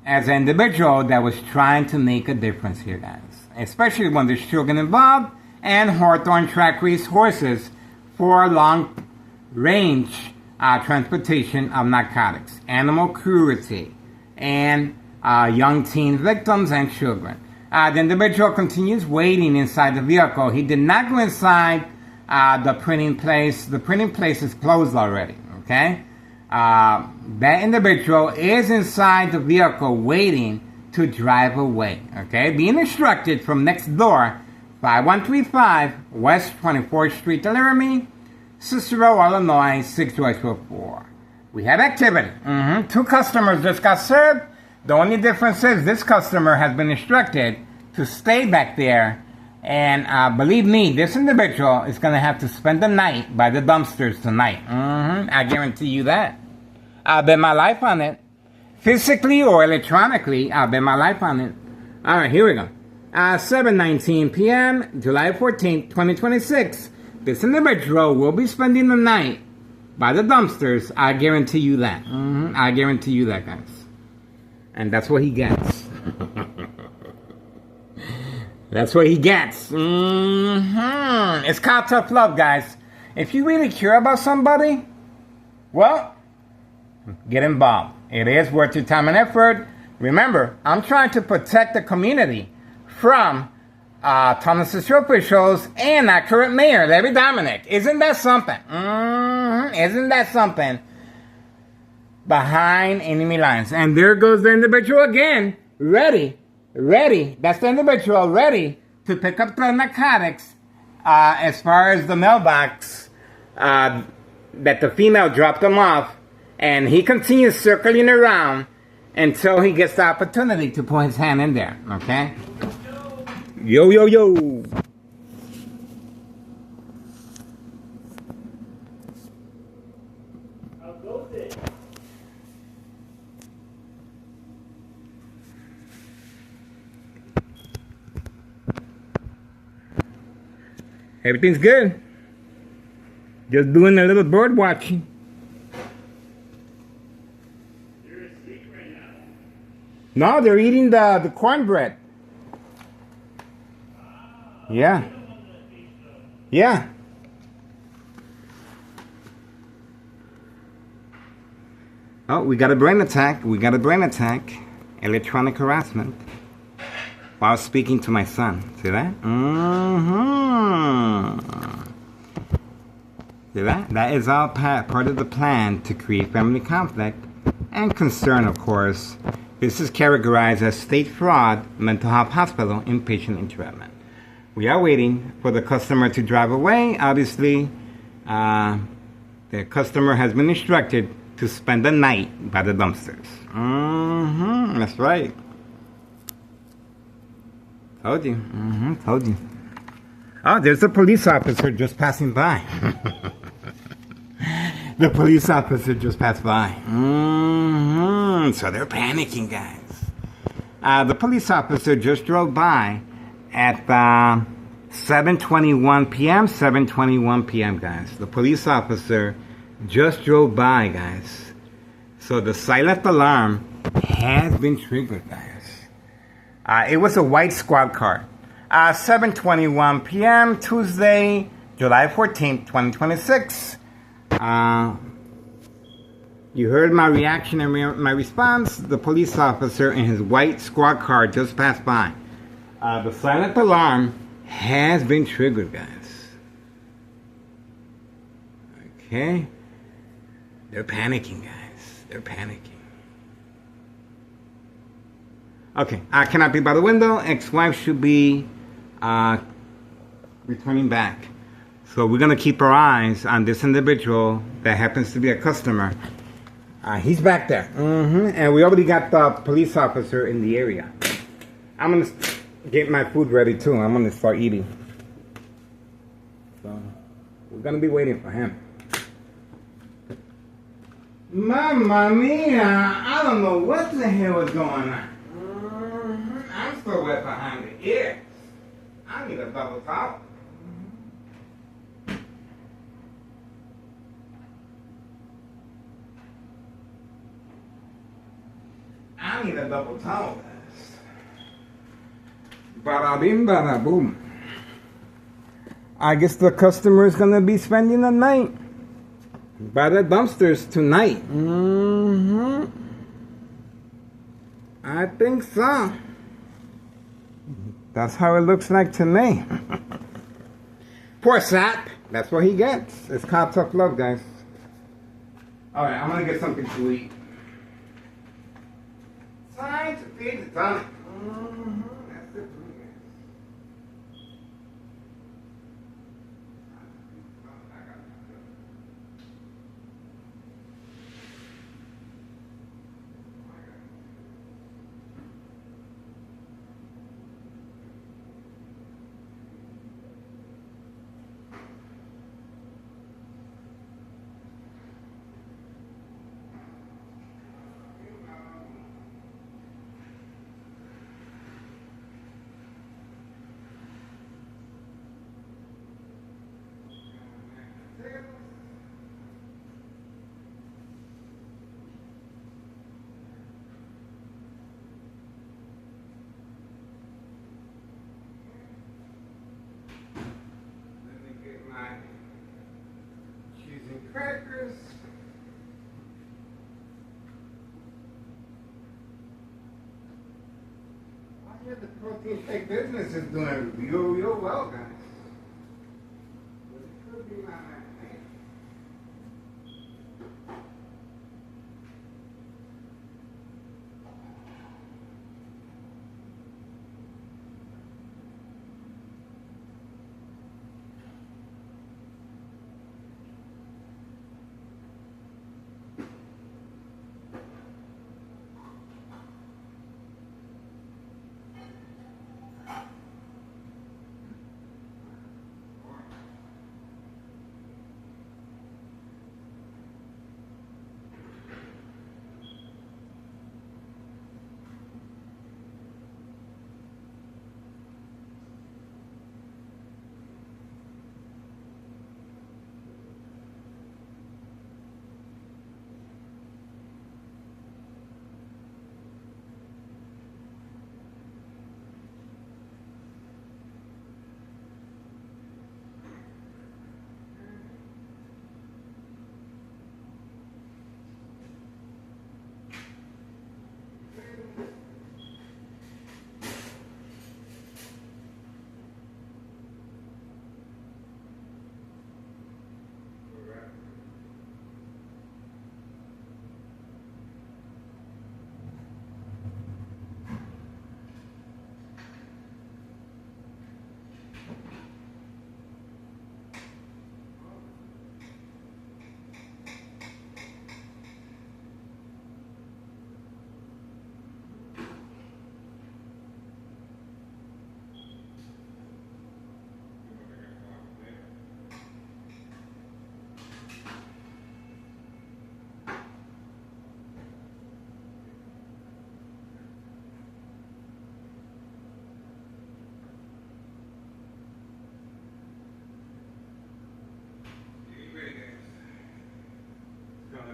as an individual that was trying to make a difference here, guys. Especially when there's children involved and Hawthorne track race horses for long range transportation of narcotics, animal cruelty, and young teen victims and children. The individual continues waiting inside the vehicle. He did not go inside the printing place. The printing place is closed already, okay? That individual is inside the vehicle waiting to drive away, okay? Being instructed from next door, 5135 West 24th Street, Laramie, Cicero, Illinois, 62844. We have activity. 2 customers just got served. The only difference is this customer has been instructed to stay back there. And believe me, this individual is going to have to spend the night by the dumpsters tonight. I guarantee you that. I'll bet my life on it. Physically or electronically, I'll bet my life on it. All right, here we go. 7:19 p.m., July 14th, 2026. This individual will be spending the night by the dumpsters. I guarantee you that. I guarantee you that, guys. And that's what he gets. That's what he gets. It's called tough love, guys. If you really care about somebody, well, get involved. It is worth your time and effort. Remember, I'm trying to protect the community from Thomas Cicero officials and our current mayor, Larry Dominic. Isn't that something? Isn't that something? Behind enemy lines. And there goes the individual again. Ready. That's the individual ready to pick up the narcotics as far as the mailbox that the female dropped him off. And he continues circling around until he gets the opportunity to put his hand in there. Okay? Yo. Everything's good. Just doing a little bird watching. You're asleep right now. No, they're eating the cornbread. Yeah. Yeah. Oh, we got a brain attack. Electronic harassment. While speaking to my son. See that? See that? That is all part of the plan to create family conflict and concern, of course. This is categorized as state fraud, mental health hospital, inpatient entrapment. We are waiting for the customer to drive away. Obviously, the customer has been instructed to spend the night by the dumpsters. That's right. Told you. Told you. Oh, there's a police officer just passing by. The police officer just passed by. So they're panicking, guys. The police officer just drove by at 7:21 p.m. 7:21 p.m., guys. The police officer just drove by, guys. So the silent alarm has been triggered, guys. It was a white squad car. 7:21 p.m. Tuesday, July 14th, 2026. You heard my reaction and my response. The police officer in his white squad car just passed by. The silent alarm has been triggered, guys. Okay? They're panicking, guys. They're panicking. Okay, I cannot be by the window. Ex-wife should be returning back. So we're going to keep our eyes on this individual that happens to be a customer. He's back there. And we already got the police officer in the area. I'm going to get my food ready too. I'm going to start eating. So we're going to be waiting for him. Mamma mia! I don't know what the hell is going on. I'm still wet behind the ears. I need a double top. I need a double towel. Bada bing, bada boom. I guess the customer is gonna be spending the night by the dumpsters tonight. I think so. That's how it looks like to me. Poor sap. That's what he gets. It's called tough love, guys. Alright, I'm gonna get something to eat. Time to feed the tummy. That's it for me, guys. Cheese and crackers. I hear the protein shake business is doing real well, guys. But it could be my thing.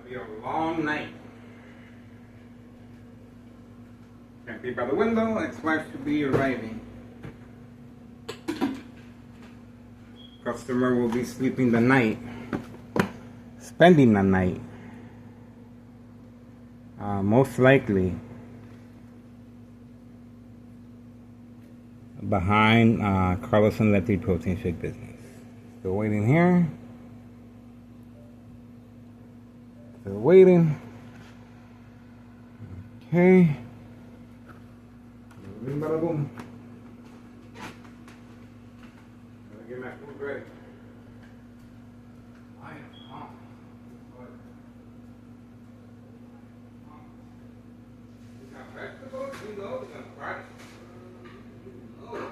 Be a long night. Can't be by the window. Ex-wife should be arriving. Customer will be sleeping the night, spending the night. Most likely behind Carlos and Letty Protein Shake business. Still waiting here. Still waiting. Okay. Bada boom. Gotta get my food ready. I am pumped. We got vegetables, we know, we got fries. Oh.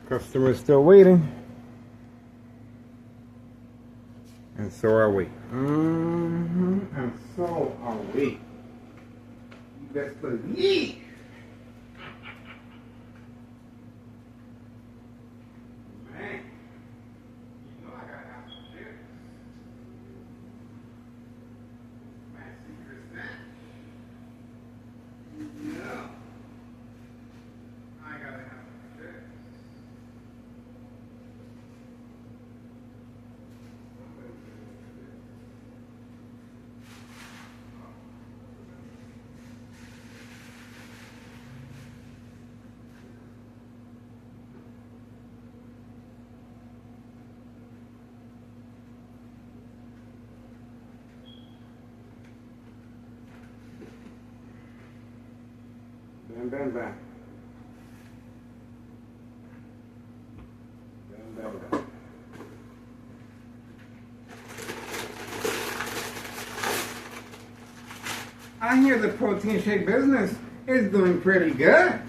Customer is still waiting. And so are we. And so are we. You best believe. Man, you know I gotta have some chips. My secret snack. No. I gotta have some chips. Bam, bam, bam. Bam, bam, bam. I hear the protein shake business is doing pretty good.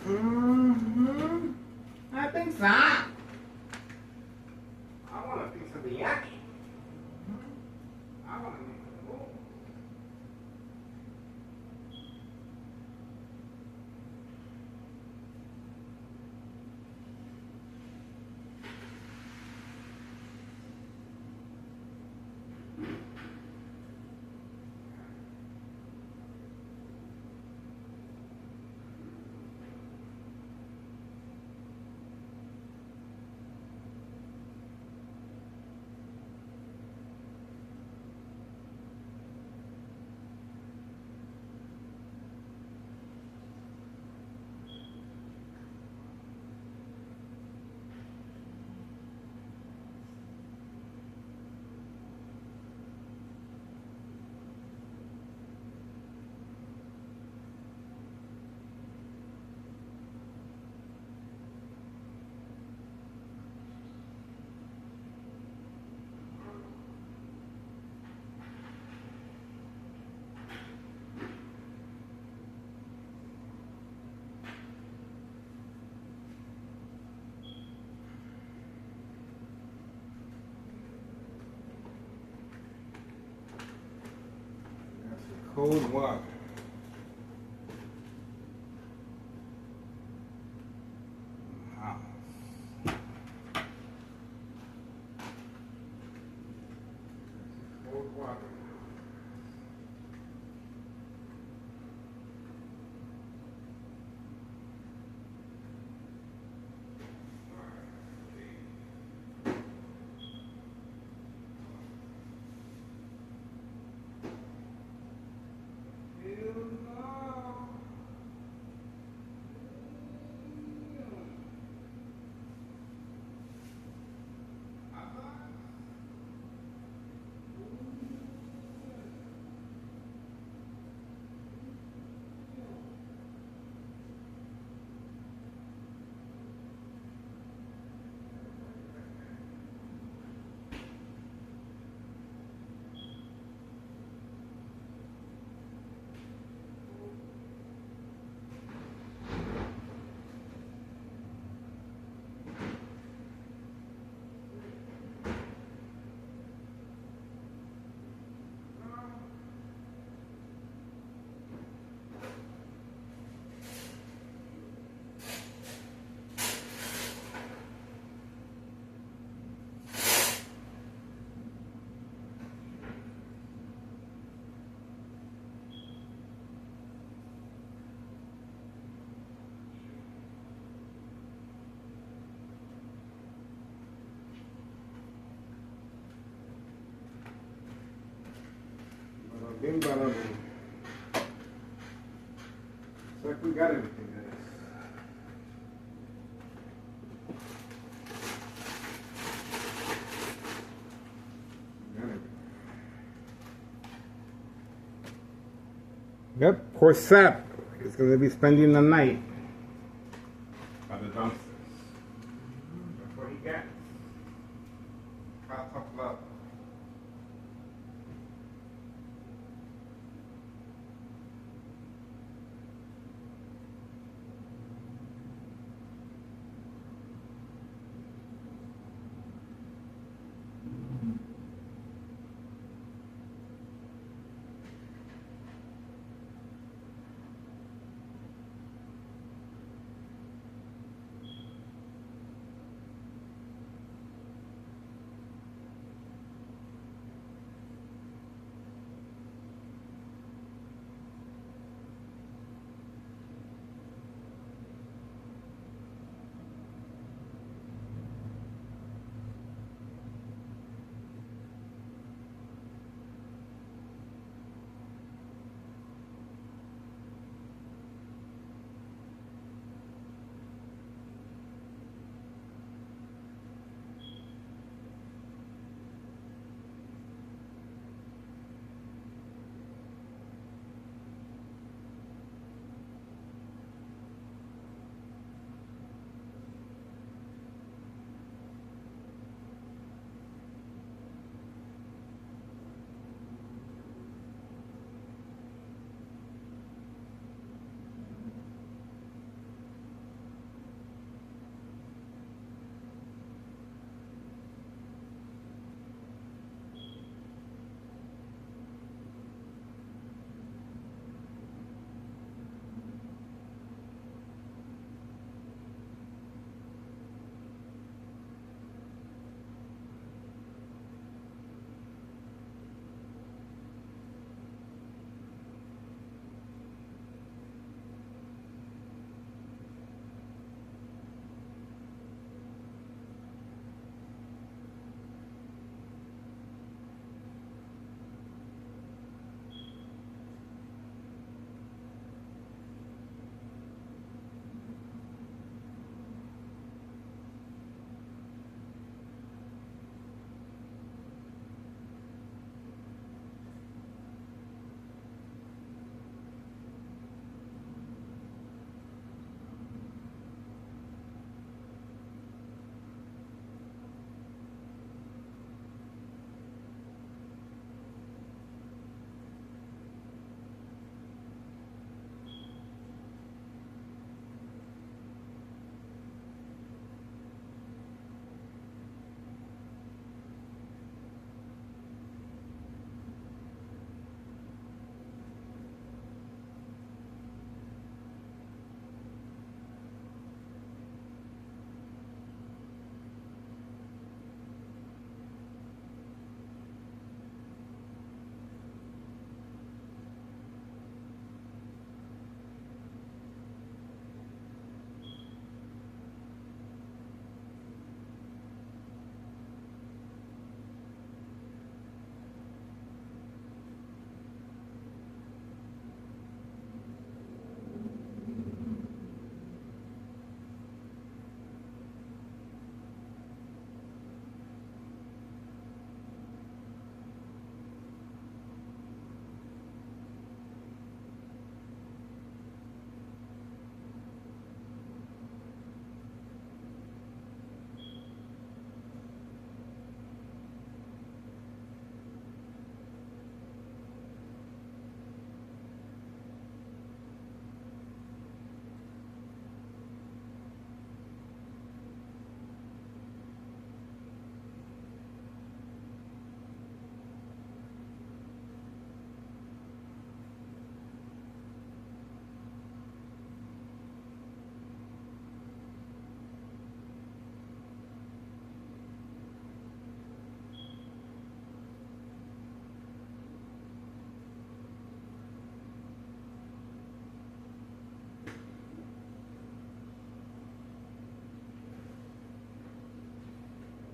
I think so. I want a piece of the yaki. I want to make a move. Cold water. Cold water. Bing, bada, boom. Looks like we got everything, guys. Got everything. Yep, poor Sap is going to be spending the night by the dumpsters. That's what he gets. Tough love.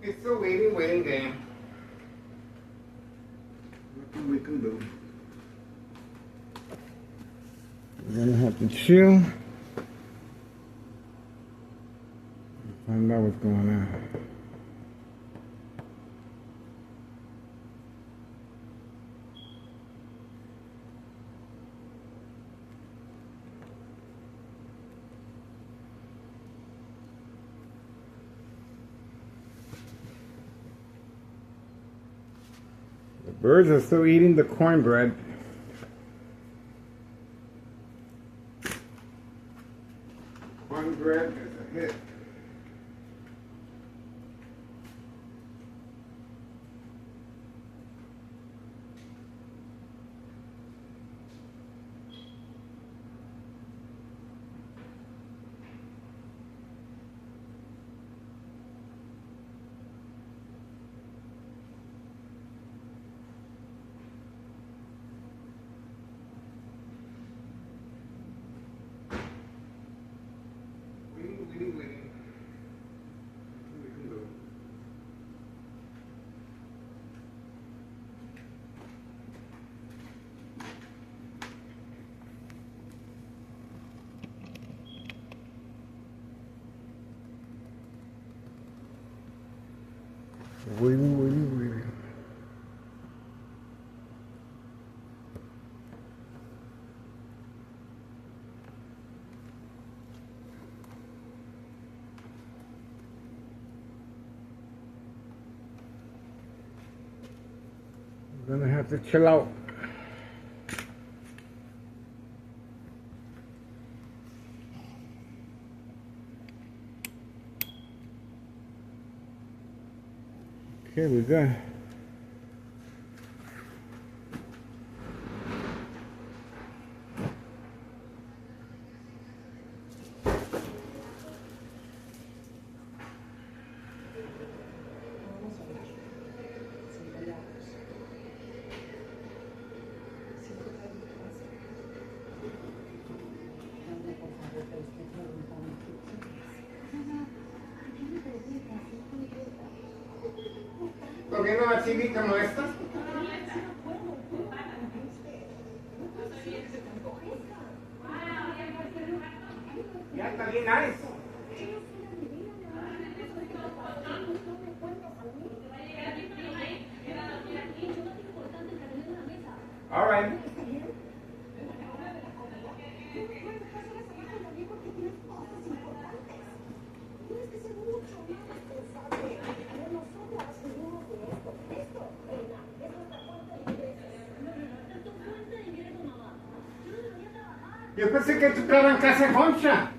It's a waiting game. Nothing we can do. We're gonna have to chill. Find out what's going on. The birds are still eating the cornbread. Cornbread is a hit. Waiting. We can go. Waiting. We're gonna have to chill out. Okay, we're good. ¿Estás viendo la TV como esta? Ya está bien nice. All right. Yo pensé que tú estabas en casa de Concha.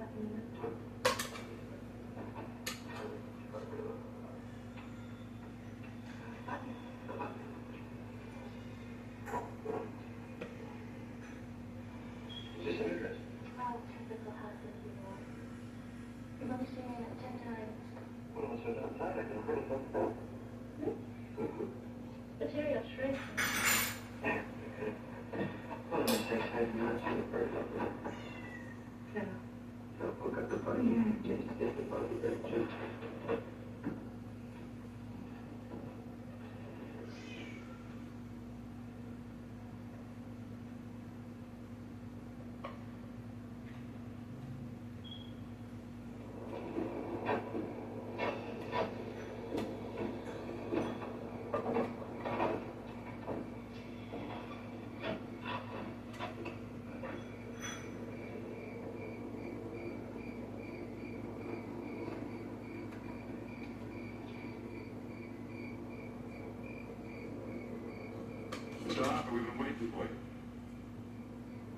Is this an address? Well, what's it outside? I can afford it. Material shrinks. Well, it takes 5 minutes for the bird. No. So, hook up the body. Change the distance on the bridge. Mr. Harper, we've been waiting for you.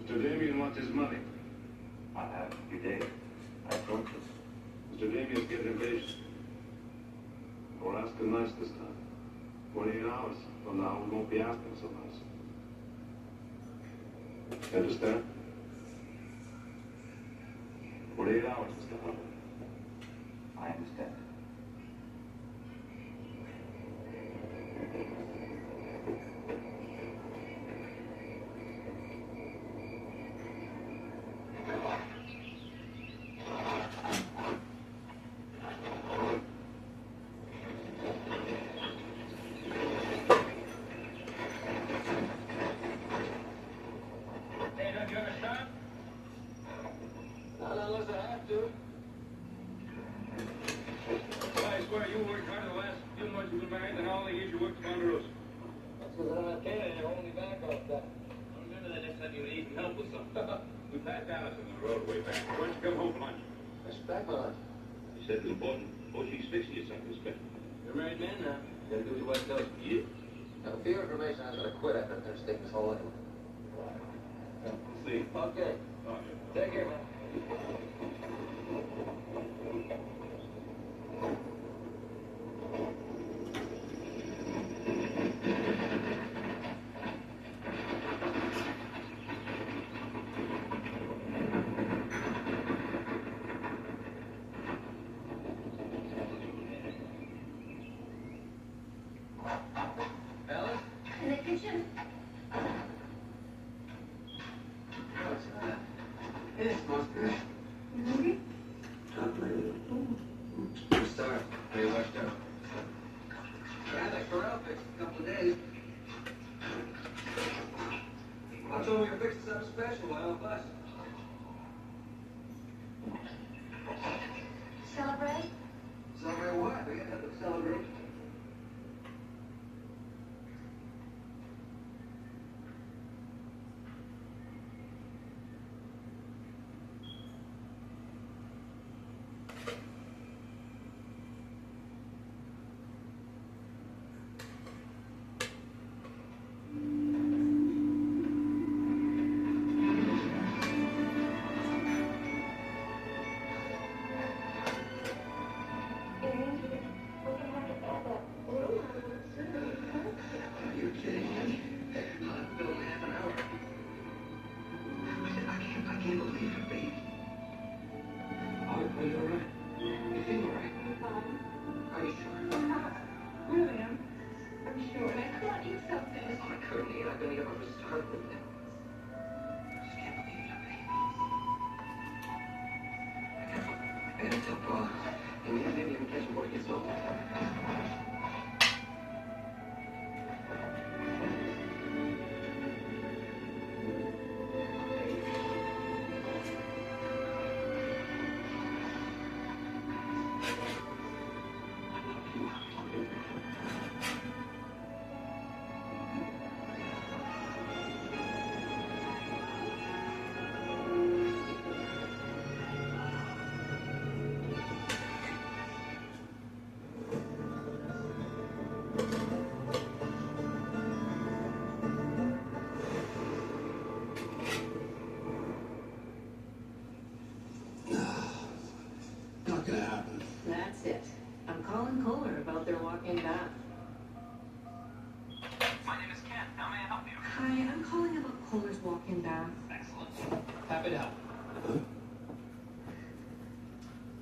Mr. Damien wants his money. I'll have a few days. I told you. Mr. Damien's getting impatient. We're asking nice this time. 28 hours from now, we won't be asking so nice. You understand? 48 hours, Mr. Harper. I understand. Hey, don't you ever stop? Not unless I have to. Well, I swear you worked harder the last few months you've been married than all the years you worked at Ponderosa. That's because I don't have Canada and you're holding me back all the time. Remember that next time you need help with something. We passed Alice on the road way back. Why don't you come home for lunch? That's back my lunch. She said it was important. Oh, she's fixing you something special. You're a married man now. You gotta do what your wife tells you. Now, for your information, I was going to quit after I finished taking this whole anyway. See. Okay. Oh, Take care, man. Alice? In the kitchen. It's mustard. Maybe? I'm sorry. Are you washed up? I had that corral fixed a couple of days. I told me you're fixing something special. Why don't fuss? Celebrate? Celebrate what? We got nothing to celebrate. It means we're gonna have to add that room on soon. Are you kidding me? I'll have to build in half an hour. I can't believe it, baby. Are you all right? You feel all right? I'm fine. Are you sure? Really, I'm sure. And I could eat something. Oh, I couldn't eat. I've been here ever starved with them. I just can't believe it, baby. I gotta tell Paul. And maybe I can catch him before he gets home.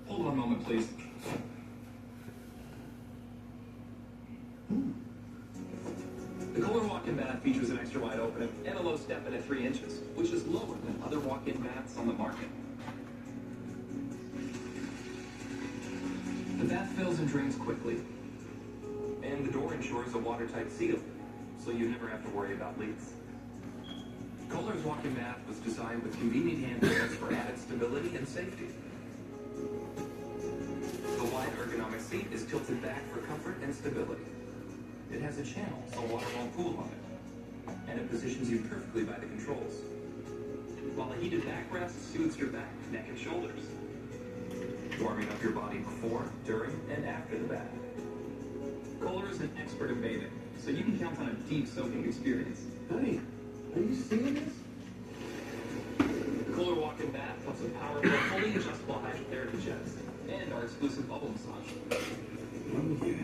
Hold on a moment, please. The Kohler walk-in bath features an extra wide opening and a low step in at 3 inches, which is lower than other walk-in baths on the market. The bath fills and drains quickly, and the door ensures a watertight seal, so you never have to worry about leaks. Kohler's walk-in bath was designed with convenient handles for added stability and safety. The wide ergonomic seat is tilted back for comfort and stability. It has a channel so water won't pool on it, and it positions you perfectly by the controls, while the heated backrest soothes your back, neck, and shoulders, warming up your body before, during, and after the bath. Kohler is an expert in bathing, so you can count on a deep soaking experience. Honey, are you seeing this? The Kohler walk-in bath comes with powerful, fully adjustable hydrotherapy jets and our exclusive bubble massage. Oh yeah,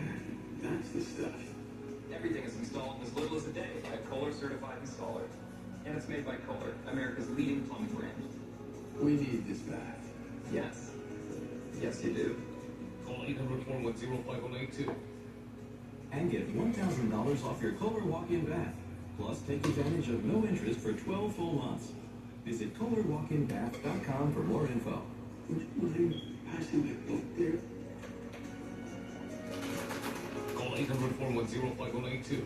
that's the stuff. Everything is installed in as little as a day by a Kohler certified installer, and it's made by Kohler, America's leading plumbing brand. We need this bath. Yes, yes, you do. Call 800-410-5182. And get $1,000 off your Kohler walk-in bath. Plus, take advantage of no interest for 12 full months. Visit KohlerWalkinBath.com for more info. Would you mind passing my book there? Call 800-410-5182.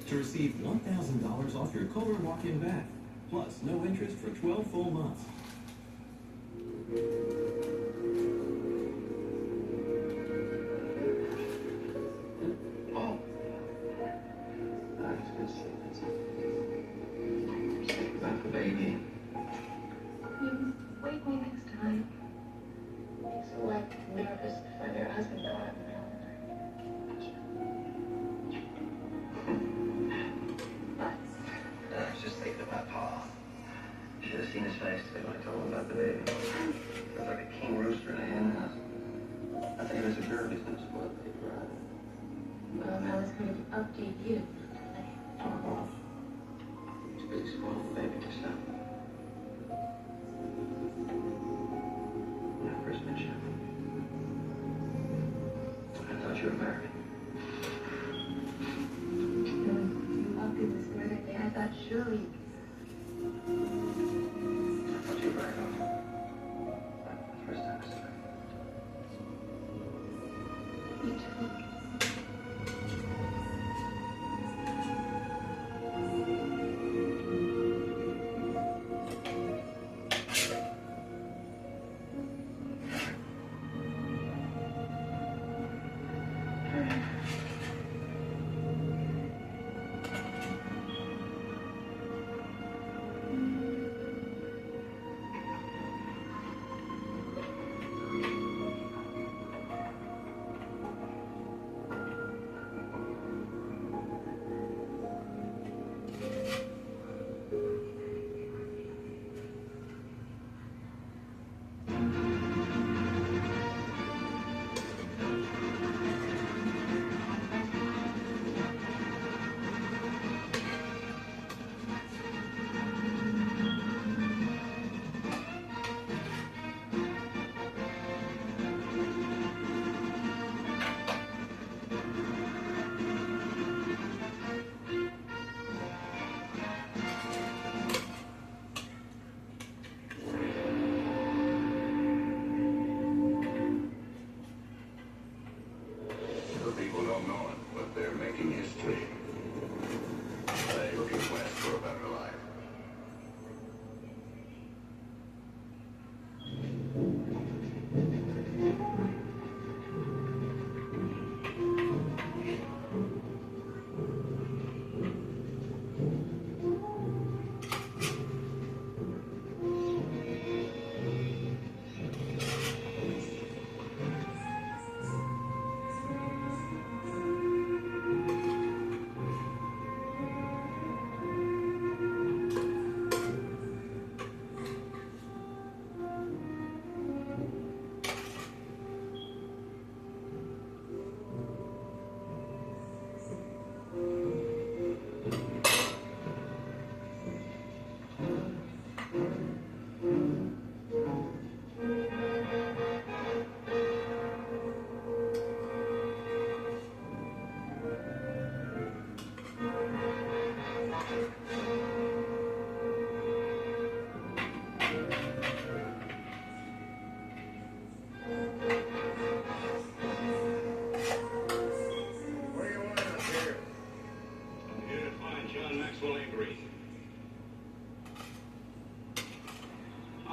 To receive $1,000 off your Kohler walk-in bath. Plus, no interest for 12 full months. Oh. That's good shit. Think about the baby. You wake me next time. Makes her like nervous to find her husband caught up in the middle of the night. But I was just thinking about Paul. Should have seen his face today when I told him about the baby. Looked like a king rooster in a hen house. I think it was a girl who's gonna spoil the baby, right? well, I was going to update you. Oh, he's busy spoiling the baby himself. When I first met you, I thought you were married. When you walked in this door that day, I thought surely I thought you were right on. Like the first time I saw you. you too.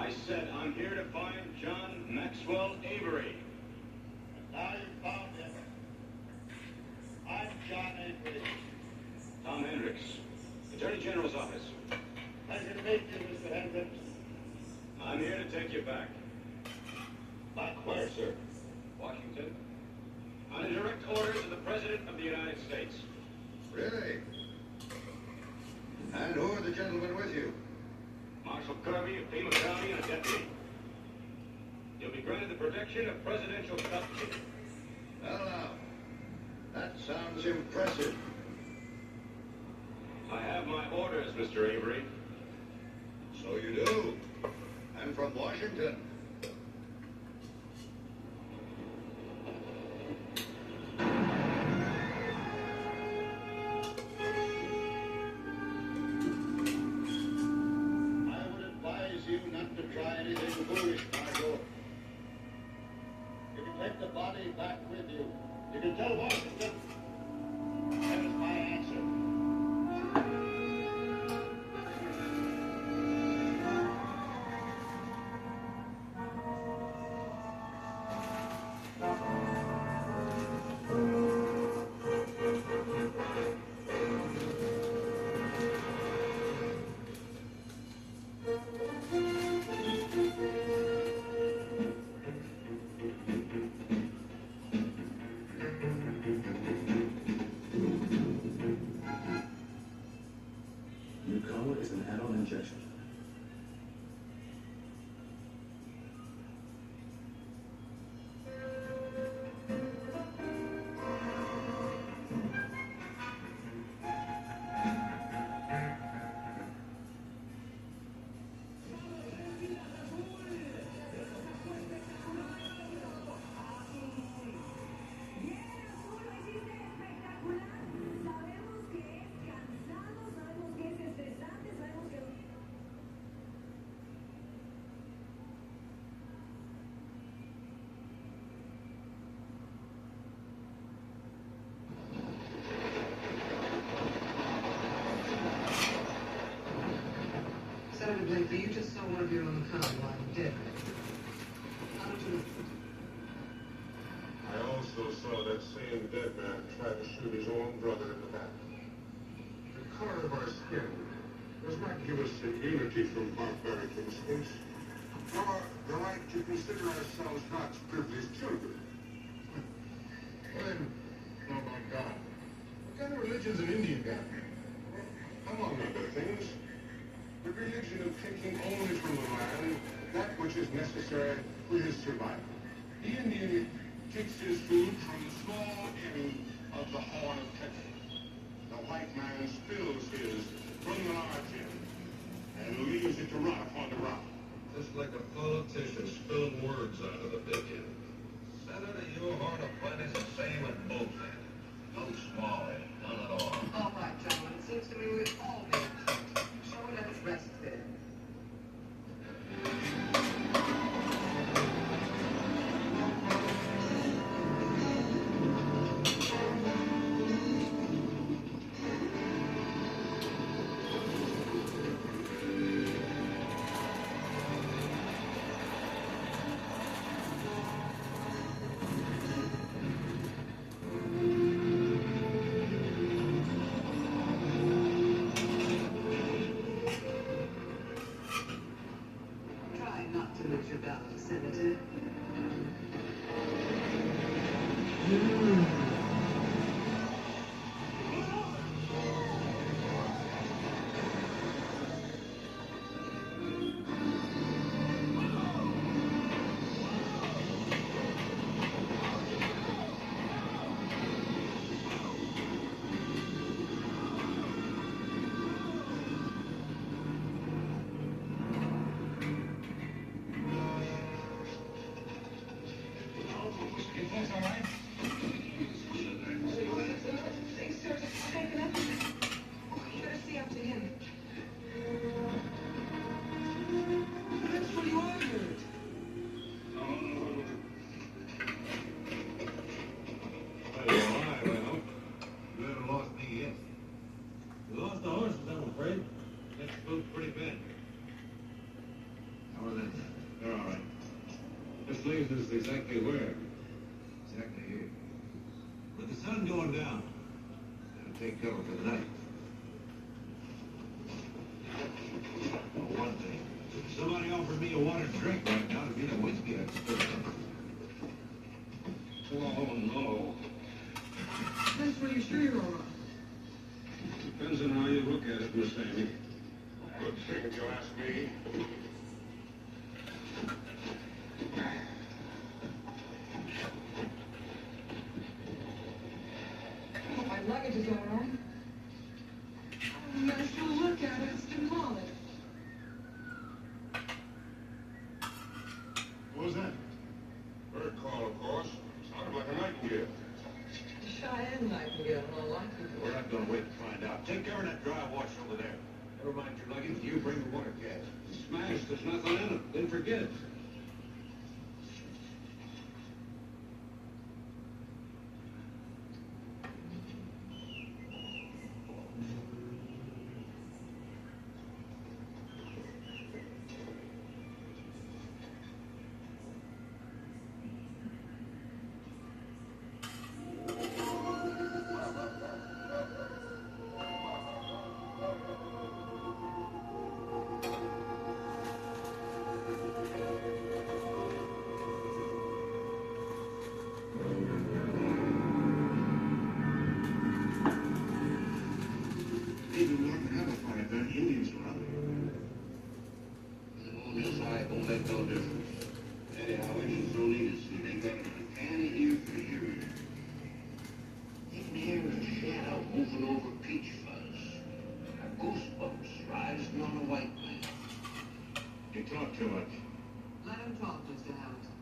I said I'm here to find John Maxwell Avery. Now you found him. I'm John Avery. Tom Hendricks, Attorney General's office. Pleasure to meet you, Mr. Hendricks. I'm here to take you back. Back where, sir? Washington. On the direct orders of the President of the United States. Really? And who are the gentlemen with you? Marshal Kirby of Pima County and a deputy. You'll be granted the protection of presidential custody. Well, now, that sounds impressive. I have my orders, Mr. Avery. So you do. And from Washington. I would advise you not to try anything foolish, Marshal. You can take the body back with you. You can tell Washington. That is my answer. Nucala is an add-on injection. Senator Blakely, you just saw one of your own kind lying dead. How did you know? I also saw that same dead man try to shoot his own brother in the back. The color of our skin does not give us immunity from barbaric instincts, nor the right to consider ourselves God's privileged children. When, oh my God, what kind of religion's an Indian got? Among other things, the religion of taking only from the land that which is necessary for his survival. The Indian takes his food from the small end of the horn of Texas. The white man spills his from the large end and leaves it to rot upon the rock. Just like a politician spilling words out of the big end. Senator, your horn of plenty's the same at both ends. No small end, none at all. All right, gentlemen, it seems to me we've all made a point. Shall we let it rest there? Try not to lose your balance, Senator. Everything's all right? This leaves us exactly where? Exactly here. With the sun going down, gotta take cover for the night. Oh, one thing. If somebody offered me a water drink right now, it'd be the whiskey I'd spill. Oh, no. That's where you're sure you're all right. Depends on how you look at it, Miss Amy. Good thing if you ask me. Oh, my luggage is all right. Oh, you guys should look at it. It's demolished. What was that? Bird call, of course. Sounded like a nightingale. Cheyenne Nightingale, in all likelihood. We're not gonna wait to find out. Take care of that dry wash over there. Never mind your luggage. You bring the water cat. Smashed, there's nothing in it. Then forget it. Maybe we'll have to have a fight if there are Indians around. The moon is high, it won't make no difference. Anyhow, Indians don't need us. They got an uncanny ear for hearing. They can hear a shadow moving over peach fuzz. A goosebumps rising on a white man. You talk too much. Let him talk, Mr. Hamilton.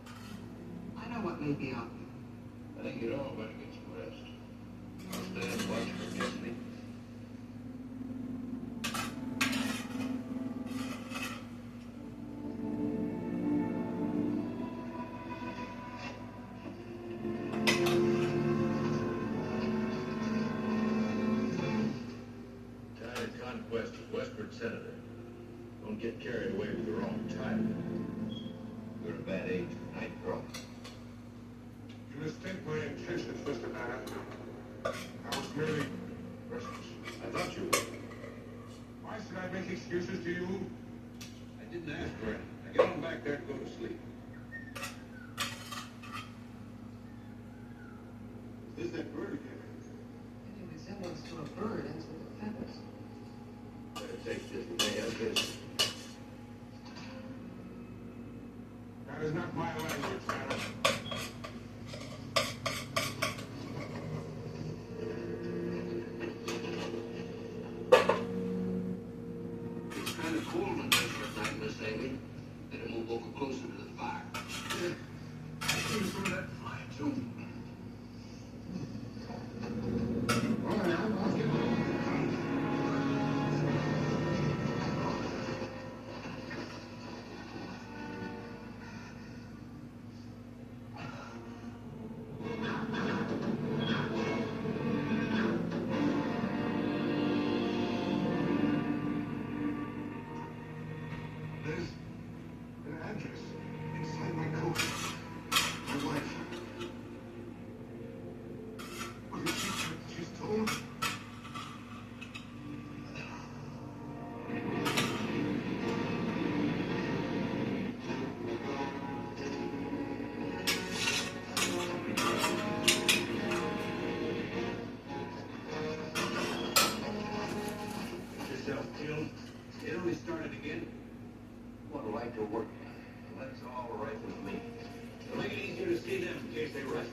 I know what may be out there. I think you'd all better get some rest. I'll stand watch for Disney. Tide of conquest of Westward Senator. Don't get carried away with the wrong title. You're a bad age for night crawling. You mistake my intentions, Mr. Banner. I was merely restless. I thought you would. Why should I make excuses to you? I didn't ask for any. Now get on back there and go to sleep. Is that bird again? Any resemblance to a bird ends with a feathers. Better take this day as this. That is not my language, Banner. It's kind of cold in there for a night, Miss Amy. Better move over closer to the fire. I see some of that fire, too. All right, I'll get There's an address inside my coat. My wife. What did she's told? yourself killed. It only started again. What a right to work. That's all right with me. It'll make it easier to see them in case they rush.